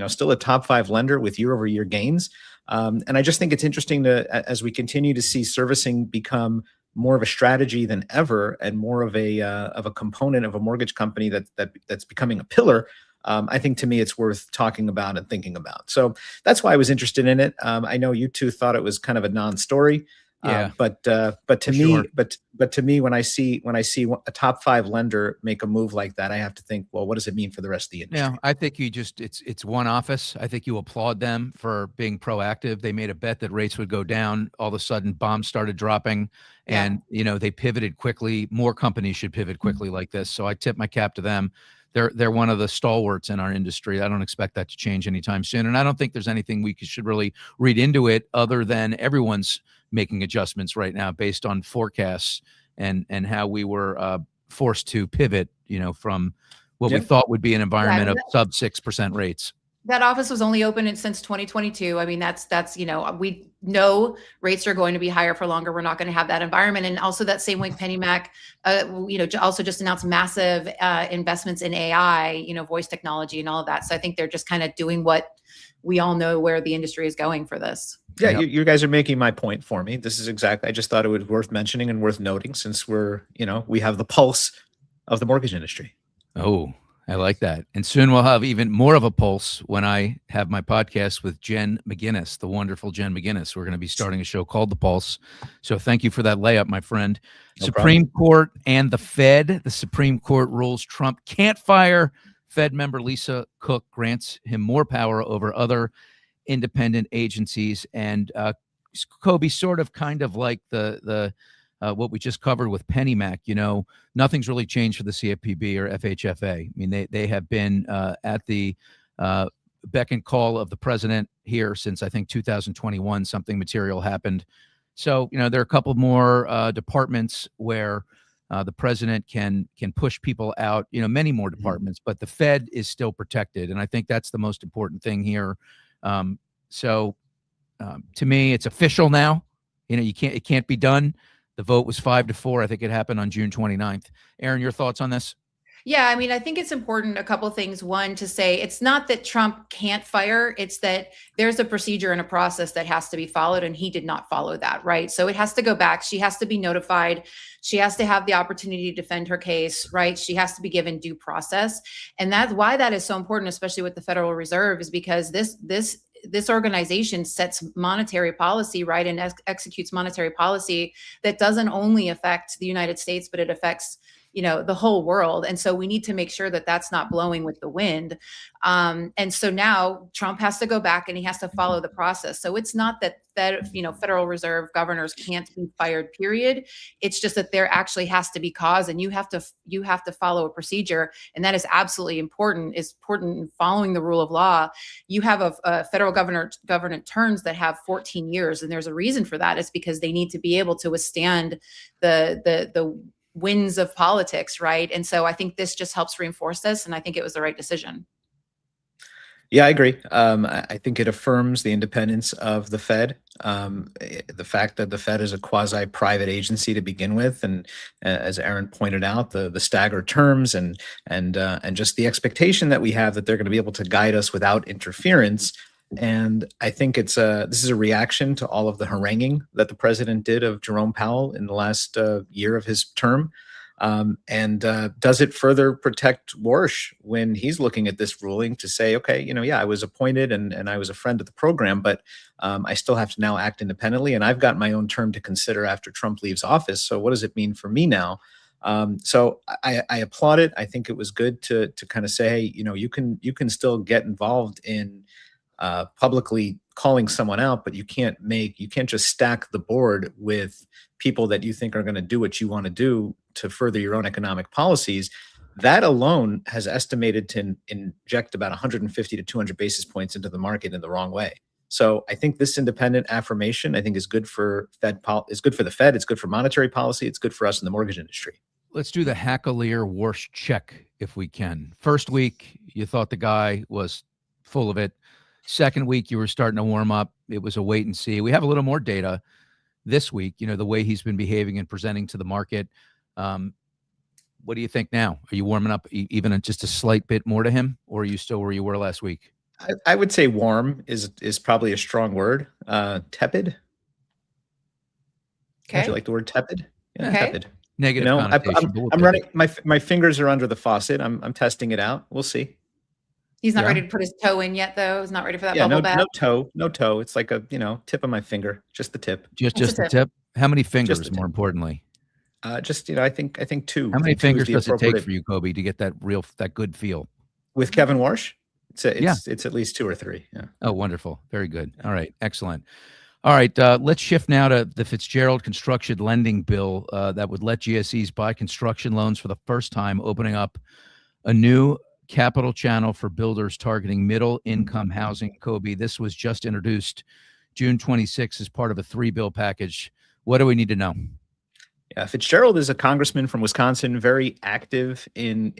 still a top 5 lender with year over year gains. And I just think it's interesting as we continue to see servicing become more of a strategy than ever and more of a component of a mortgage company that's becoming a pillar. I think to me it's worth talking about and thinking about. So that's why I was interested in it. I know you two thought it was kind of a non-story. Yeah. But to me, sure. but to me, when I see a top 5 lender make a move like that, I have to think, well, what does it mean for the rest of the industry? Yeah, I think it's one office. I think you applaud them for being proactive. They made a bet that rates would go down. All of a sudden, bombs started dropping, and they pivoted quickly. More companies should pivot quickly like this. So I tip my cap to them. They're one of the stalwarts in our industry. I don't expect that to change anytime soon, and I don't think there's anything we should really read into it other than everyone's making adjustments right now based on forecasts and how we were forced to pivot, from what we thought would be an environment of sub 6% rates. That office was only open since 2022. I mean, that's we know rates are going to be higher for longer. We're not going to have that environment. And also that same way PennyMac, also just announced massive investments in AI, voice technology and all of that. So I think they're just kind of doing what we all know where the industry is going for this. Yeah, you guys are making my point for me. This is exactly, I just thought it was worth mentioning and worth noting since we have the pulse of the mortgage industry. Oh, I like that. And soon we'll have even more of a pulse when I have my podcast with Jen McGinnis, the wonderful Jen McGinnis. We're going to be starting a show called The Pulse. So thank you for that layup, my friend. No Supreme Court and the Fed. The Supreme Court rules Trump can't fire Fed member Lisa Cook, grants him more power over other independent agencies. And Coby, sort of kind of like the what we just covered with PennyMac, nothing's really changed for the CFPB or FHFA. I mean, they have been at the beck and call of the president here since I think 2021, something material happened. So, there are a couple more departments where the president can push people out, many more departments, but the Fed is still protected. And I think that's the most important thing here. To me, it's official now. It can't be done. The vote was 5-4. I think it happened on June 29th. Erin, your thoughts on this? Yeah, I mean, I think it's important, a couple of things. One, to say it's not that Trump can't fire, it's that there's a procedure and a process that has to be followed, and he did not follow that, right? So it has to go back. She has to be notified. She has to have the opportunity to defend her case, right? She has to be given due process. And that's why that is so important, especially with the Federal Reserve, is because this organization sets monetary policy, right, and executes monetary policy that doesn't only affect the United States, but it affects the whole world. And so we need to make sure that that's not blowing with the wind. And so now Trump has to go back and he has to follow the process. So it's not that Federal Reserve governors can't be fired, period. It's just that there actually has to be cause, and you have to follow a procedure. And that is absolutely important. It's important in following the rule of law. You have a federal government terms that have 14 years. And there's a reason for that. It's because they need to be able to withstand the winds of politics, right? And so I think this just helps reinforce this, and I think it was the right decision. Yeah, I agree. I think it affirms the independence of the Fed. The fact that the Fed is a quasi-private agency to begin with, and as Erin pointed out, the staggered terms and just the expectation that we have that they're going to be able to guide us without interference. And I think this is a reaction to all of the haranguing that the president did of Jerome Powell in the last year of his term. Does it further protect Warsh when he's looking at this ruling to say, okay, I was appointed and I was a friend of the program, but I still have to now act independently, and I've got my own term to consider after Trump leaves office. So what does it mean for me now? So I applaud it. I think it was good to kind of say, hey, you can still get involved in publicly calling someone out, but you can't just stack the board with people that you think are going to do what you want to do to further your own economic policies. That alone has estimated to inject about 150 to 200 basis points into the market in the wrong way. So I think this independent affirmation, I think, is good for is good for the Fed. It's good for monetary policy. It's good for us in the mortgage industry. Let's do the Hackalier Warsh check if we can. First week, you thought the guy was full of it. Second week, you were starting to warm up. It was a wait and see. We have a little more data this week, the way he's been behaving and presenting to the market. What do you think now? Are you warming up even just a slight bit more to him, or are you still where you were last week? I would say warm is probably a strong word. Tepid. Okay. Would you like the word tepid? Yeah, Okay. tepid. Negative connotation. but we'll I'm take running it. my fingers are under the faucet. I'm testing it out. We'll see. He's not Yeah. ready to put his toe in yet, though. He's not ready for that Yeah, bubble no bath. no toe. It's like a tip of my finger, just the tip. Just That's a the tip. tip. How many fingers, the more tip. importantly? I think two. How I many think two is fingers the does it take appropriate- for you, Coby, to get that good feel? with Kevin Warsh? It's Yeah. it's at least 2 or 3. Yeah. Oh, wonderful. Very good. All right. Excellent. All right. Let's shift now to the Fitzgerald construction lending bill that would let GSEs buy construction loans for the first time, opening up a new capital channel for builders targeting middle income housing. Coby, this was just introduced June 26 as part of a 3-bill package. What do we need to know? Yeah, Fitzgerald is a congressman from Wisconsin, very active in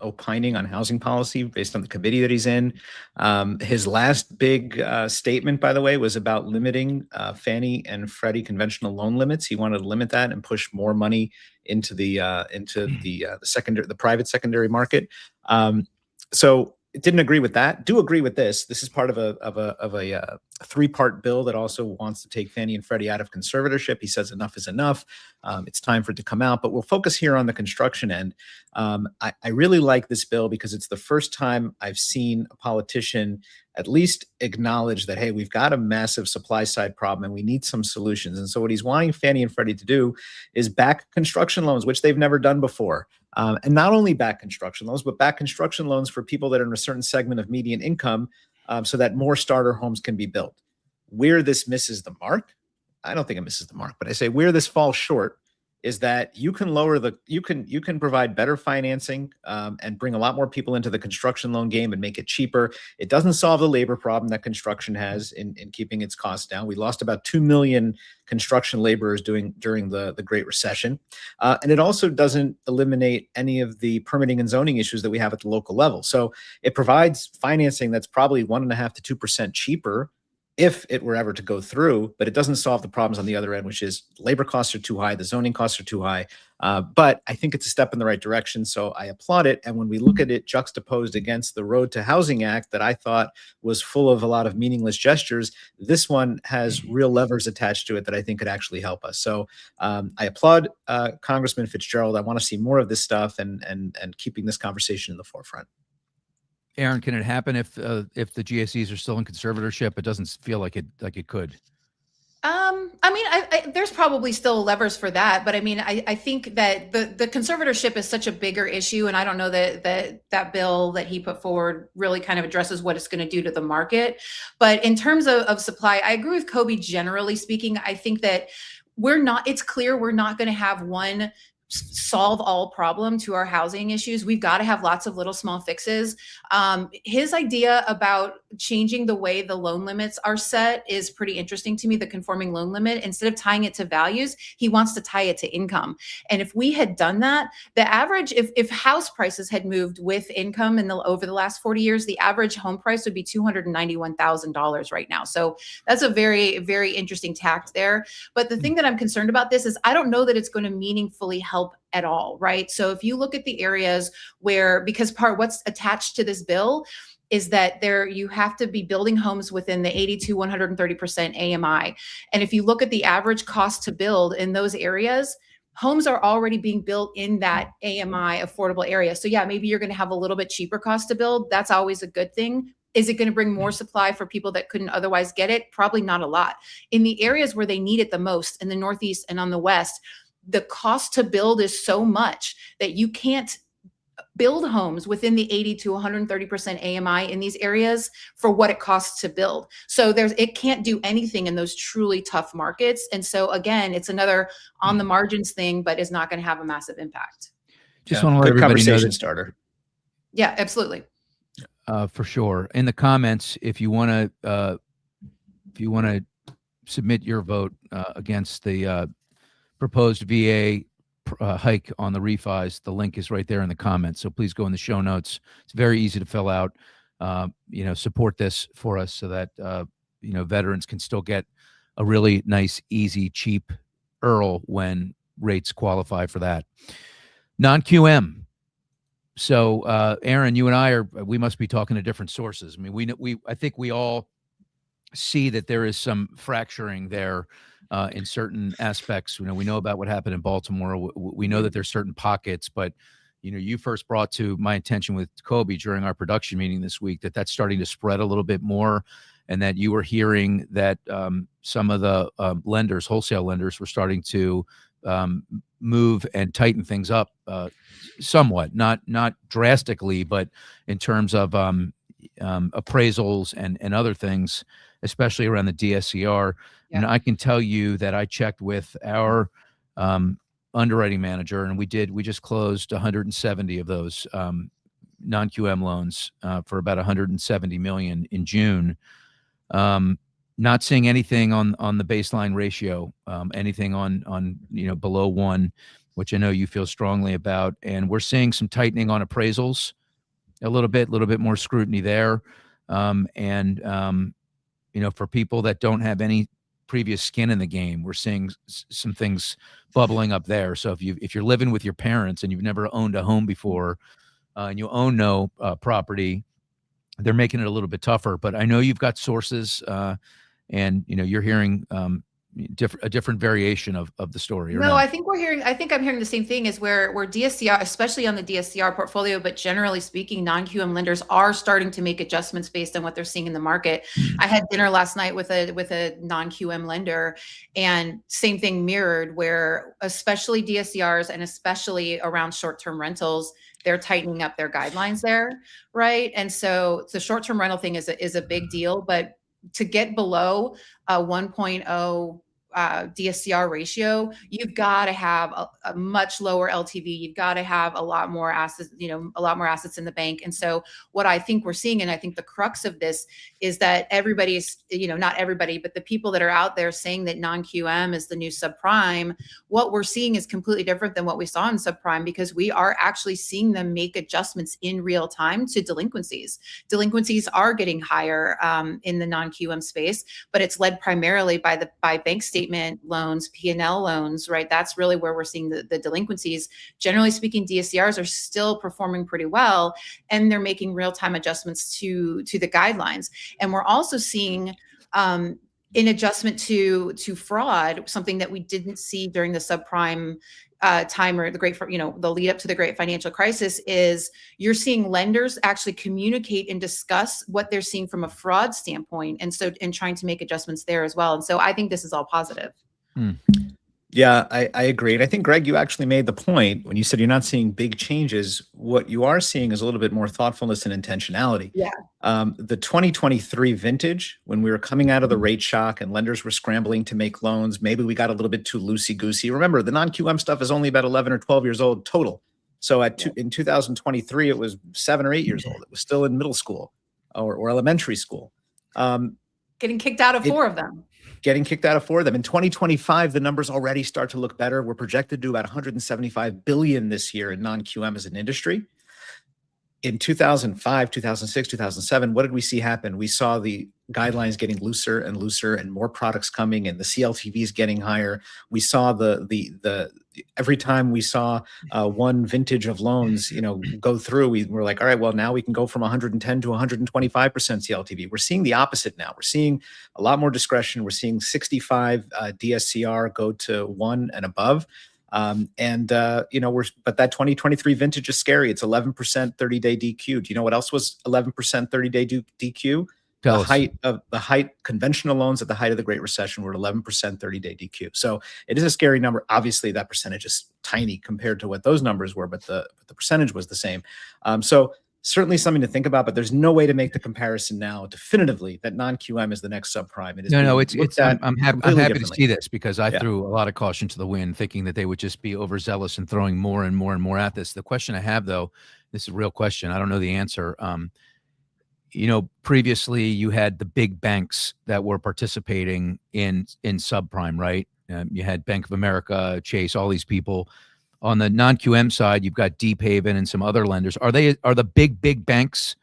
opining on housing policy based on the committee that he's in. His last big statement, by the way, was about limiting Fannie and Freddie conventional loan limits. He wanted to limit that and push more money into the private secondary market. So didn't agree with that. Do agree with this. This is part of a 3-part bill that also wants to take Fannie and Freddie out of conservatorship. He says enough is enough. It's time for it to come out, but we'll focus here on the construction end. I really like this bill because it's the first time I've seen a politician at least acknowledge that, hey, we've got a massive supply side problem and we need some solutions. And so what he's wanting Fannie and Freddie to do is back construction loans, which they've never done before. And not only back construction loans, but back construction loans for people that are in a certain segment of median income, so that more starter homes can be built. Where this misses the mark, I don't think it misses the mark, but I say where this falls short is that you can provide better financing and bring a lot more people into the construction loan game and make it cheaper. It doesn't solve the labor problem that construction has in keeping its costs down. We lost about 2 million construction laborers during the Great Recession. And it also doesn't eliminate any of the permitting and zoning issues that we have at the local level. So it provides financing that's probably 1.5% to 2% cheaper if it were ever to go through, but it doesn't solve the problems on the other end, which is labor costs are too high, the zoning costs are too high. But I think it's a step in the right direction, so I applaud it. And when we look at it juxtaposed against the Road to Housing Act that I thought was full of a lot of meaningless gestures, this one has real levers attached to it that I think could actually help us. So I applaud Congressman Fitzgerald. I want to see more of this stuff and keeping this conversation in the forefront. Erin, can it happen if the GSEs are still in conservatorship? It doesn't feel like it could. I mean, there's probably still levers for that, but I mean, I think that the conservatorship is such a bigger issue, and I don't know that bill that he put forward really kind of addresses what it's going to do to the market. But in terms of supply, I agree with Coby. Generally speaking, I think that it's clear we're not going to have one solve all problem to our housing issues. We've got to have lots of little small fixes. His idea about changing the way the loan limits are set is pretty interesting to me. The conforming loan limit, instead of tying it to values, he wants to tie it to income. And if we had done that, the average, if house prices had moved with income over the last 40 years, the average home price would be $291,000 right now. So that's a very, very interesting tact there. But the thing that I'm concerned about this is I don't know that it's going to meaningfully help at all, right? So if you look at the areas where, because what's attached to this bill is that you have to be building homes within the 80 to 130% AMI. And if you look at the average cost to build in those areas, homes are already being built in that AMI affordable area. So yeah, maybe you're going to have a little bit cheaper cost to build. That's always a good thing. Is it going to bring more supply for people that couldn't otherwise get it? Probably not a lot. In the areas where they need it the most, in the Northeast and on the West, the cost to build is so much that you can't build homes within the 80 to 130% AMI in these areas for what it costs to build. So it can't do anything in those truly tough markets. And so again, it's another on the margins thing, but is not going to have a massive impact. Just want to let everybody know conversation that, starter. Yeah, absolutely. For sure. In the comments, if you want to submit your vote against the proposed VA hike on the refis, the link is right there in the comments. So please go in the show notes. It's very easy to fill out. support this for us so that, veterans can still get a really nice, easy, cheap IRL when rates qualify for that. Non-QM. So, Erin, you and we must be talking to different sources. I mean, I think we all see that there is some fracturing there in certain aspects. We know about what happened in Baltimore. We know that there's certain pockets, but you first brought to my attention with Coby during our production meeting this week that that's starting to spread a little bit more, and that you were hearing that some of the lenders, wholesale lenders, were starting to move and tighten things up somewhat, not drastically, but in terms of appraisals and other things, especially around the DSCR. Yeah. And I can tell you that I checked with our underwriting manager, and we just closed 170 of those non-QM loans for about 170 million in June. Not seeing anything on the baseline ratio, anything on below 1, which I know you feel strongly about, and we're seeing some tightening on appraisals, a little bit more scrutiny there, for people that don't have any previous skin in the game, we're seeing some things bubbling up there. So if you're living with your parents and you've never owned a home before, and you own no property, they're making it a little bit tougher. But I know you've got sources, and you're hearing a different variation of the story. No, I think I'm hearing the same thing, is where DSCR, especially on the DSCR portfolio, but generally speaking, non-QM lenders are starting to make adjustments based on what they're seeing in the market. I had dinner last night with a non-QM lender, and same thing mirrored, where especially DSCRs and especially around short-term rentals, they're tightening up their guidelines there, right? And so the short-term rental thing is a big deal, but to get below a 1.0 DSCR ratio, you've got to have a much lower LTV. You've got to have a lot more assets in the bank. And so what I think we're seeing, and I think the crux of this, is that everybody's, not everybody, but the people that are out there saying that non-QM is the new subprime, what we're seeing is completely different than what we saw in subprime, because we are actually seeing them make adjustments in real time to delinquencies. Delinquencies are getting higher in the non-QM space, but it's led primarily by bank statement loans, P&L loans, right? That's really where we're seeing the delinquencies. Generally speaking, DSCRs are still performing pretty well, and they're making real-time adjustments to the guidelines. And we're also seeing an adjustment to fraud, something that we didn't see during the subprime time, or the lead up to the great financial crisis, is you're seeing lenders actually communicate and discuss what they're seeing from a fraud standpoint, and trying to make adjustments there as well. And so I think this is all positive. Yeah, I agree. And I think, Greg, you actually made the point when you said you're not seeing big changes. What you are seeing is a little bit more thoughtfulness and intentionality. Yeah. The 2023 vintage, when we were coming out of the rate shock and lenders were scrambling to make loans, maybe we got a little bit too loosey-goosey. Remember, the non-QM stuff is only about 11 or 12 years old total. So in 2023, it was 7 or 8 years old. It was still in middle school or elementary school. Getting kicked out of 4 of them. Getting kicked out of 4 of them. In 2025, the numbers already start to look better. We're projected to do about 175 billion this year in non-QM as an industry. In 2005, 2006, 2007, what did we see happen? We saw the guidelines getting looser and looser, and more products coming, and the CLTVs getting higher. We saw every time we saw one vintage of loans, go through, we were like, all right, well, now we can go from 110 to 125% CLTV. We're seeing the opposite now. We're seeing a lot more discretion. We're seeing 65 DSCR go to 1 and above. But that 2023 vintage is scary. It's 11% 30-day DQ. Do you know what else was 11% 30-day DQ? The height conventional loans at the height of the Great Recession were 11% 30-day DQ. So it is a scary number. Obviously, that percentage is tiny compared to what those numbers were, but the percentage was the same. So certainly something to think about, but there's no way to make the comparison now definitively that non-QM is the next subprime. It is I'm happy to see this, because I threw a lot of caution to the wind, thinking that they would just be overzealous and throwing more and more and more at this. The question I have, though, this is a real question. I don't know the answer. Previously you had the big banks that were participating in subprime, right? You had Bank of America, Chase, all these people. On the non-QM side, you've got Deep Haven and some other lenders. Are the big banks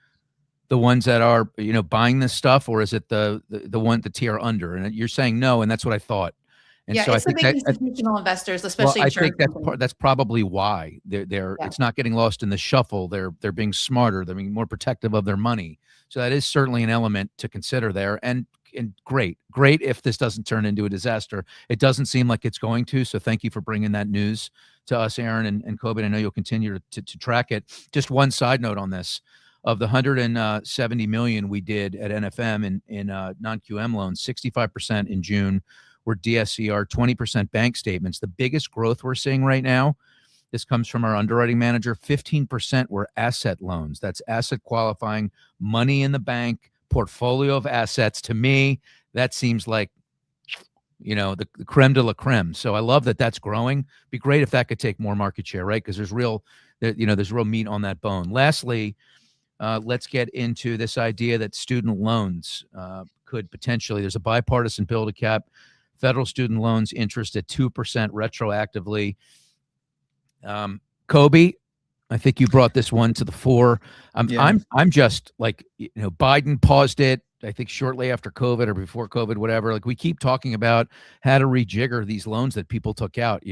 the ones that are, buying this stuff, or is it the tier under? And you're saying no, and that's what I thought. And Yeah, so I it's the think big that, institutional investors, well, especially I insurance think that's companies. that's probably why they're Yeah. it's not getting lost in the shuffle. They're being smarter. They're being more protective of their money. So that is certainly an element to consider there. And great if this doesn't turn into a disaster. It doesn't seem like it's going to. So thank you for bringing that news to us, Erin and Coby. I know you'll continue to track it. Just one side note on this. Of the 170 million we did at NFM in non-QM loans, 65% in June were DSCR, 20% bank statements. The biggest growth we're seeing right now, this comes from our underwriting manager, 15% were asset loans. That's asset qualifying, money in the bank, portfolio of assets. To me, that seems like, the creme de la creme. So I love that that's growing. Be great if that could take more market share, right? Because there's real meat on that bone. Lastly, let's get into this idea that student loans could potentially, there's a bipartisan bill to cap federal student loans interest at 2% retroactively. Coby, I think you brought this one to the fore. I'm just like, Biden paused it, I think shortly after COVID or before COVID, whatever. Like, we keep talking about how to rejigger these loans that people took out.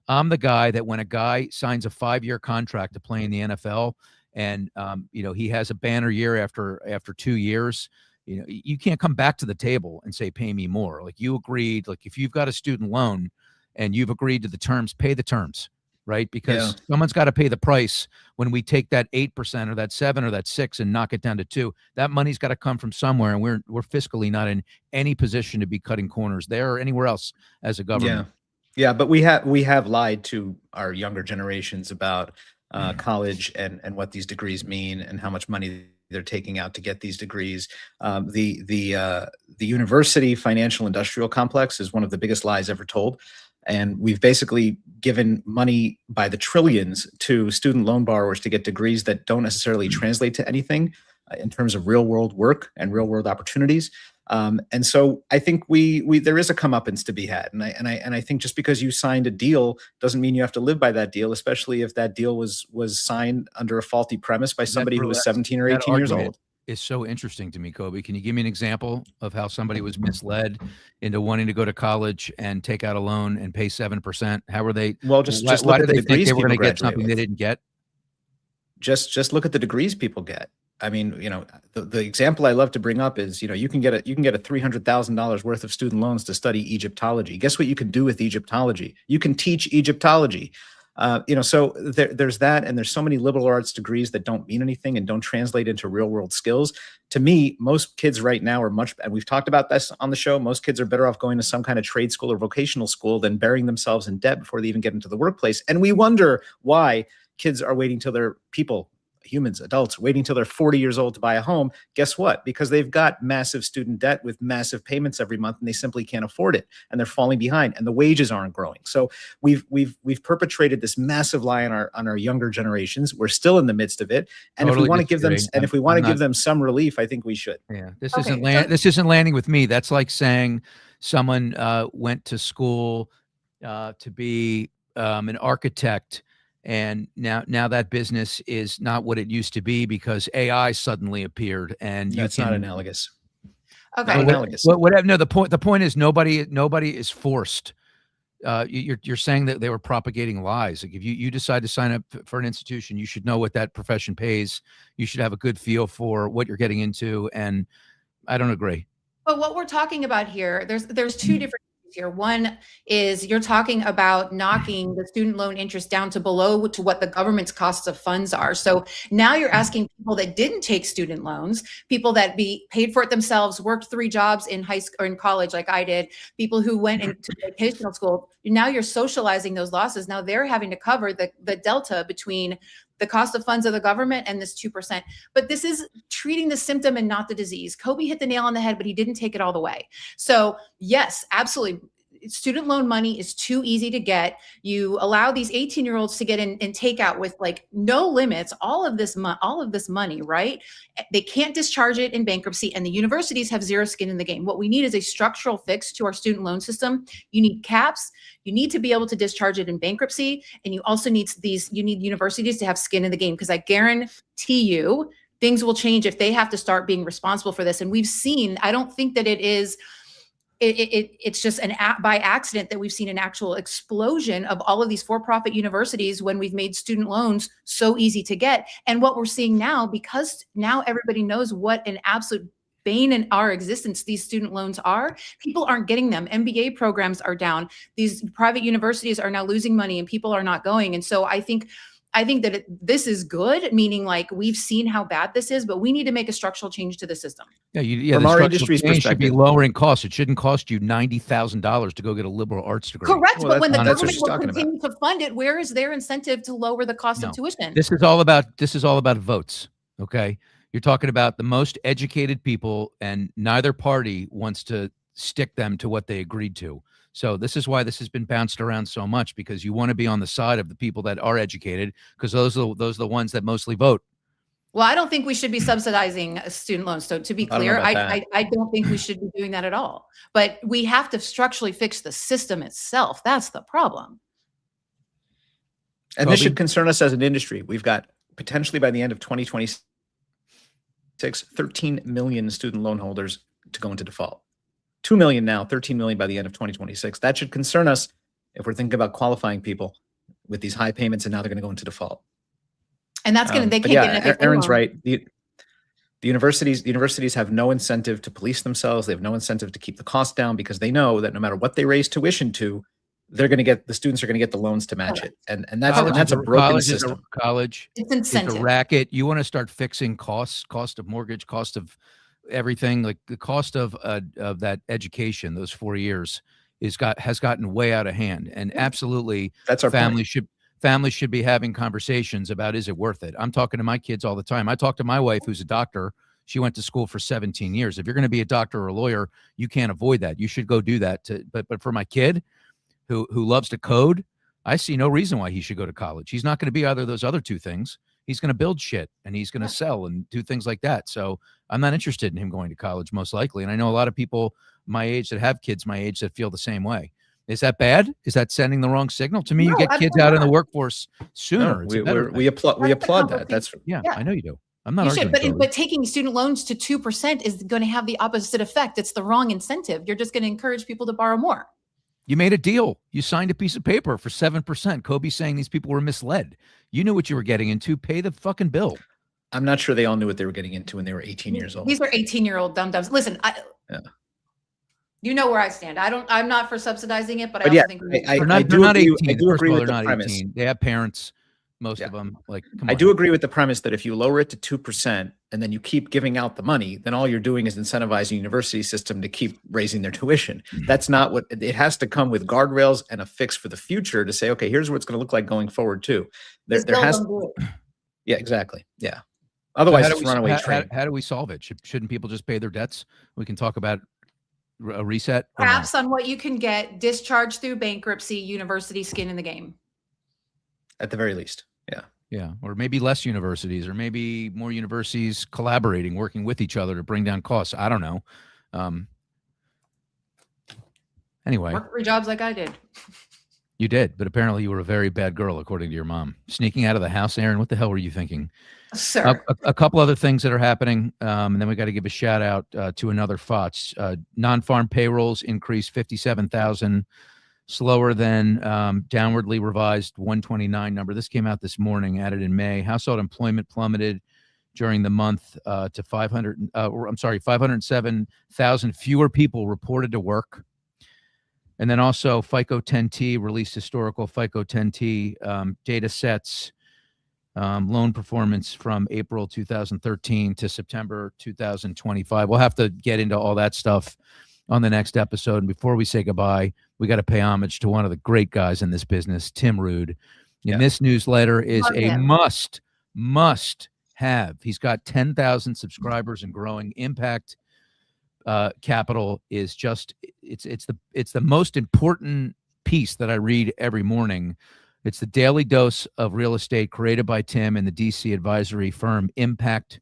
I'm the guy that when a guy signs a 5-year contract to play in the NFL and he has a banner year after 2 years, you can't come back to the table and say, pay me more. Like, you agreed, like, if you've got a student loan and you've agreed to the terms, pay the terms, right? Because someone's got to pay the price when we take that 8% or that 7 or that 6 and knock it down to 2. That money's got to come from somewhere, and we're fiscally not in any position to be cutting corners there or anywhere else as a government. Yeah, but we have lied to our younger generations about college and what these degrees mean and how much money they're taking out to get these degrees. The university financial industrial complex is one of the biggest lies ever told. And we've basically given money by the trillions to student loan borrowers to get degrees that don't necessarily translate to anything in terms of real world work and real world opportunities. And so I think there is a comeuppance to be had. And I think just because you signed a deal doesn't mean you have to live by that deal, especially if that deal was signed under a faulty premise by somebody who was 17 or 18 years old. Is so interesting to me, Coby. Can you give me an example of how somebody was misled into wanting to go to college and take out a loan and pay 7%? How were they? Well, just look at the degrees they were going people to get graduate something with. they didn't get? Just look at the degrees people get. I mean, the example I love to bring up is, you can get a $300,000 worth of student loans to study Egyptology. Guess what you can do with Egyptology? You can teach Egyptology. So there's that, and there's so many liberal arts degrees that don't mean anything and don't translate into real world skills. To me, most kids right now are and we've talked about this on the show, most kids are better off going to some kind of trade school or vocational school than burying themselves in debt before they even get into the workplace. And we wonder why kids are waiting till they're humans, adults, waiting till they're 40 years old to buy a home. Guess what? Because they've got massive student debt with massive payments every month, and they simply can't afford it, and they're falling behind, and the wages aren't growing. So we've perpetrated this massive lie on our younger generations. We're still in the midst of it, and if we want to give them some relief, I think we should. Yeah, this isn't landing with me. That's like saying someone went to school to be an architect. And now that business is not what it used to be because AI suddenly appeared, and that's not analogous. Okay. Not analogous. Whatever. No, the point is nobody is forced. You're saying that they were propagating lies. Like, if you decide to sign up for an institution, you should know what that profession pays. You should have a good feel for what you're getting into. And I don't agree. But what we're talking about here, there's two different here. One is you're talking about knocking the student loan interest down to below to what the government's costs of funds are. So now you're asking people that didn't take student loans, people that paid for it themselves, worked 3 jobs in high school or in college like I did, people who went into vocational school. Now you're socializing those losses. Now they're having to cover the delta between the cost of funds of the government and this 2%. But this is treating the symptom and not the disease. Coby hit the nail on the head, but he didn't take it all the way. So yes, absolutely. Student loan money is too easy to get. You allow these 18-year-olds to get in and take out with like no limits, all of this money, right? They can't discharge it in bankruptcy, and the universities have zero skin in the game. What we need is a structural fix to our student loan system. You need caps. You need to be able to discharge it in bankruptcy, and you also need universities to have skin in the game, because I guarantee you things will change if they have to start being responsible for this. And we've seen, I don't think that it's just by accident that we've seen an actual explosion of all of these for-profit universities when we've made student loans so easy to get. And what we're seeing now, because now everybody knows what an absolute bane in our existence these student loans are, people aren't getting them. MBA programs are down. These private universities are now losing money and people are not going. And so I think that this is good, meaning like we've seen how bad this is, but we need to make a structural change to the system. Yeah, From the our structural industry's change should be perspective. lowering costs. It shouldn't cost you $90,000 to go get a liberal arts degree. Correct, Well, but when the that's what government she's will talking about. continue to fund it, where is their incentive to lower the cost No. of tuition? This is all about votes. Okay. You're talking about the most educated people, and neither party wants to stick them to what they agreed to. So this is why this has been bounced around so much, because you want to be on the side of the people that are educated, because those are the ones that mostly vote. Well, I don't think we should be subsidizing student loans. So to be I don't know clear, about that. I don't think we should be doing that at all. But we have to structurally fix the system itself. That's the problem. And this Coby? should concern us as an industry. We've got potentially by the end of 2026, 13 million student loan holders to go into default. 2 million now, 13 million by the end of 2026. That should concern us if we're thinking about qualifying people with these high payments, and now they're going to go into default. And that's going to, they But can't yeah, get an FHA Erin's loan. right. The universities have no incentive to police themselves. They have no incentive to keep the cost down, because they know that no matter what they raise tuition to, the students are going to get the loans to match it. And that's a broken system. College It's is incentive. a racket. You want to start fixing cost of mortgage, cost of everything, like the cost of that education, those 4 years has gotten way out of hand. And absolutely, That's our families should be having conversations about, is it worth it? I'm talking to my kids all the time. I talk to my wife, who's a doctor. She went to school for 17 years. If you're going to be a doctor or a lawyer, you can't avoid that. You should go do that. But for my kid who loves to code, I see no reason why he should go to college. He's not going to be either of those other two things. He's going to build shit, and he's going to sell and do things like that. So I'm not interested in him going to college, most likely. And I know a lot of people my age that have kids my age that feel the same way. Is that bad? Is that sending the wrong signal? To me, you No, get kids absolutely out in the not. workforce sooner. No, It's a better thing. we applaud that. That's Yeah, Yeah. I know you do. I'm not You arguing. should, Coby. but taking student loans to 2% is going to have the opposite effect. It's the wrong incentive. You're just going to encourage people to borrow more. You made a deal. You signed a piece of paper for 7%. Kobe's saying these people were misled. You knew what you were getting into. Pay the fucking bill. I'm not sure they all knew what they were getting into when they were 18 years old. These are 18-year-old dum-dums. Listen, Yeah. you know where I stand. I'm not for subsidizing it, but I But also yeah, think They're not, I they're do not agree- 18. I do First agree of all, with they're the not premise. 18. They have parents, most Yeah. of them. Like, come I on. do agree with the premise that if you lower it to 2% and then you keep giving out the money, then all you're doing is incentivizing the university system to keep raising their tuition. That's not what it has to come with, guardrails and a fix for the future to say, okay, here's what it's going to look like going forward too. There this bill has, don't do it. yeah, exactly. Yeah. So Otherwise, how do it's we- runaway how- train. How do we solve it? Shouldn't people just pay their debts? We can talk about a reset. or no? Caps on what you can get discharged through bankruptcy, university skin in the game. At the very least. Yeah. Yeah, or maybe less universities, or maybe more universities collaborating, working with each other to bring down costs. I don't know. Anyway, Work 3 jobs like I did. you did, but apparently you were a very bad girl, according to your mom. Sneaking out of the house, Erin, what the hell were you thinking? Sir. A couple other things that are happening, and then we got to give a shout out to another FOTS. Non-farm payrolls increased 57,000, slower than downwardly revised 129 number. This came out this morning, added in May. Household employment plummeted during the month to 507,000 fewer people reported to work. And then also FICO 10T released historical FICO 10T data sets, loan performance from April 2013 to September 2025. We'll have to get into all that stuff on the next episode. And before we say goodbye, we got to pay homage to one of the great guys in this business, Tim Rude. And this newsletter is Love a him. must have. He's got 10,000 subscribers and growing. Impact Capital is just it's the most important piece that I read every morning. It's the daily dose of real estate created by Tim and the DC advisory firm Impact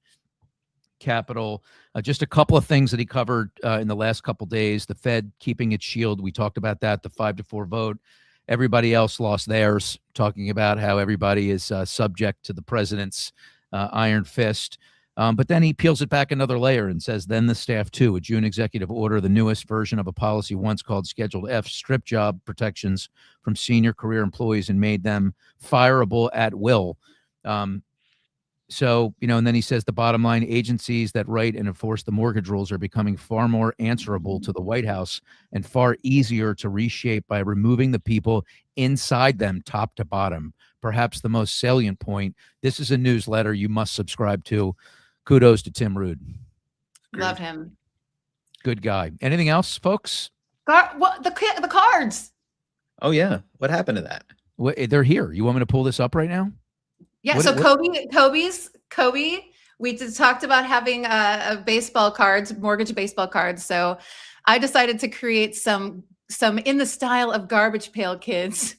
Capital. Just a couple of things that he covered in the last couple of days. The Fed keeping its shield. We talked about that, the 5-4 vote. Everybody else lost theirs, talking about how everybody is subject to the president's iron fist. But then he peels it back another layer and says, then the staff too, a June executive order, the newest version of a policy once called Schedule F, stripped job protections from senior career employees and made them fireable at will. So, and then he says the bottom line, agencies that write and enforce the mortgage rules are becoming far more answerable to the White House and far easier to reshape by removing the people inside them top to bottom. Perhaps the most salient point, this is a newsletter you must subscribe to. Kudos to Tim Rude. Love him. Good guy. Anything else, folks? The cards. Oh yeah. What happened to that? They're here. You want me to pull this up right now? Yeah. So Coby, we just talked about having a baseball cards, mortgage baseball cards. So I decided to create some in the style of Garbage Pail Kids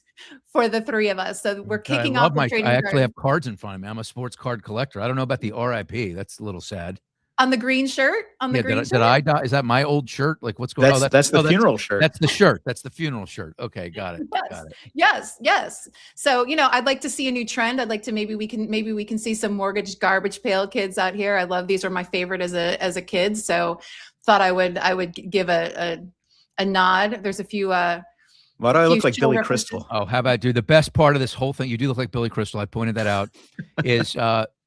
for the three of us. So we're kicking off the trading I card. actually have cards in front of me. I'm a sports card collector. I don't know about the RIP. That's a little sad. On the green shirt? Did I die? Is that my old shirt? Like what's going on? That's the funeral shirt. That's the shirt. That's the funeral shirt. Okay, got it. Yes. Got it. Yes. So, I'd like to see a new trend. I'd like to maybe we can see some mortgage garbage pail kids out here. I love these are my favorite as a kid. So thought I would give a nod. There's a few why do I look like Billy Crystal? Oh, how about the best part of this whole thing? You do look like Billy Crystal. I pointed that out.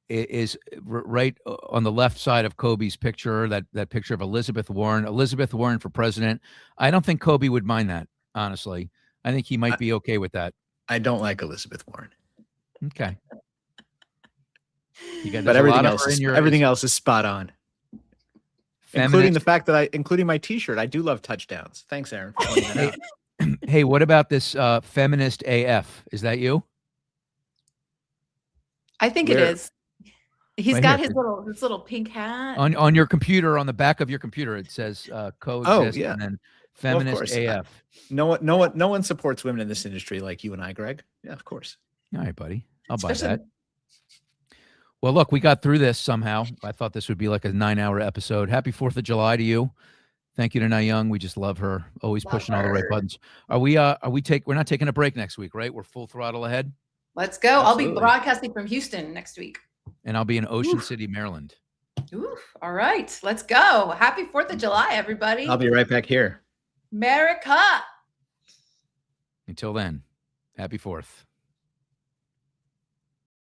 Is right on the left side of Coby's picture, that picture of Elizabeth Warren for president. I don't think Coby would mind that, honestly. I think he might be okay with that. I don't like Elizabeth Warren. Okay. But everything else is spot on. Including the fact that including my t-shirt, I do love touchdowns. Thanks, Aaron, for pointing that out. Hey, what about this feminist AF? Is that you? I think it is. He's right got here. his little pink hat. On your computer, on the back of your computer, it says coexist and then feminist AF. No one supports women in this industry like you and I, Greg. Yeah, of course. All right, buddy. I'll buy that. Well, look, we got through this somehow. I thought this would be like a 9-hour episode. Happy 4th of July to you. Thank you to Na Young. We just love her. Always pushing all the right buttons. We're not taking a break next week, right? We're full throttle ahead. Let's go. Absolutely. I'll be broadcasting from Houston next week. And I'll be in Ocean City, Maryland. Ooh, all right. Let's go. Happy 4th of July, everybody. I'll be right back here. America. Until then, happy 4th.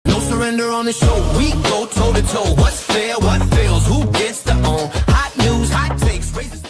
No surrender on the show. We go toe to toe. What's fair? What fails? Who gets the own? Hot news, hot takes. Raise the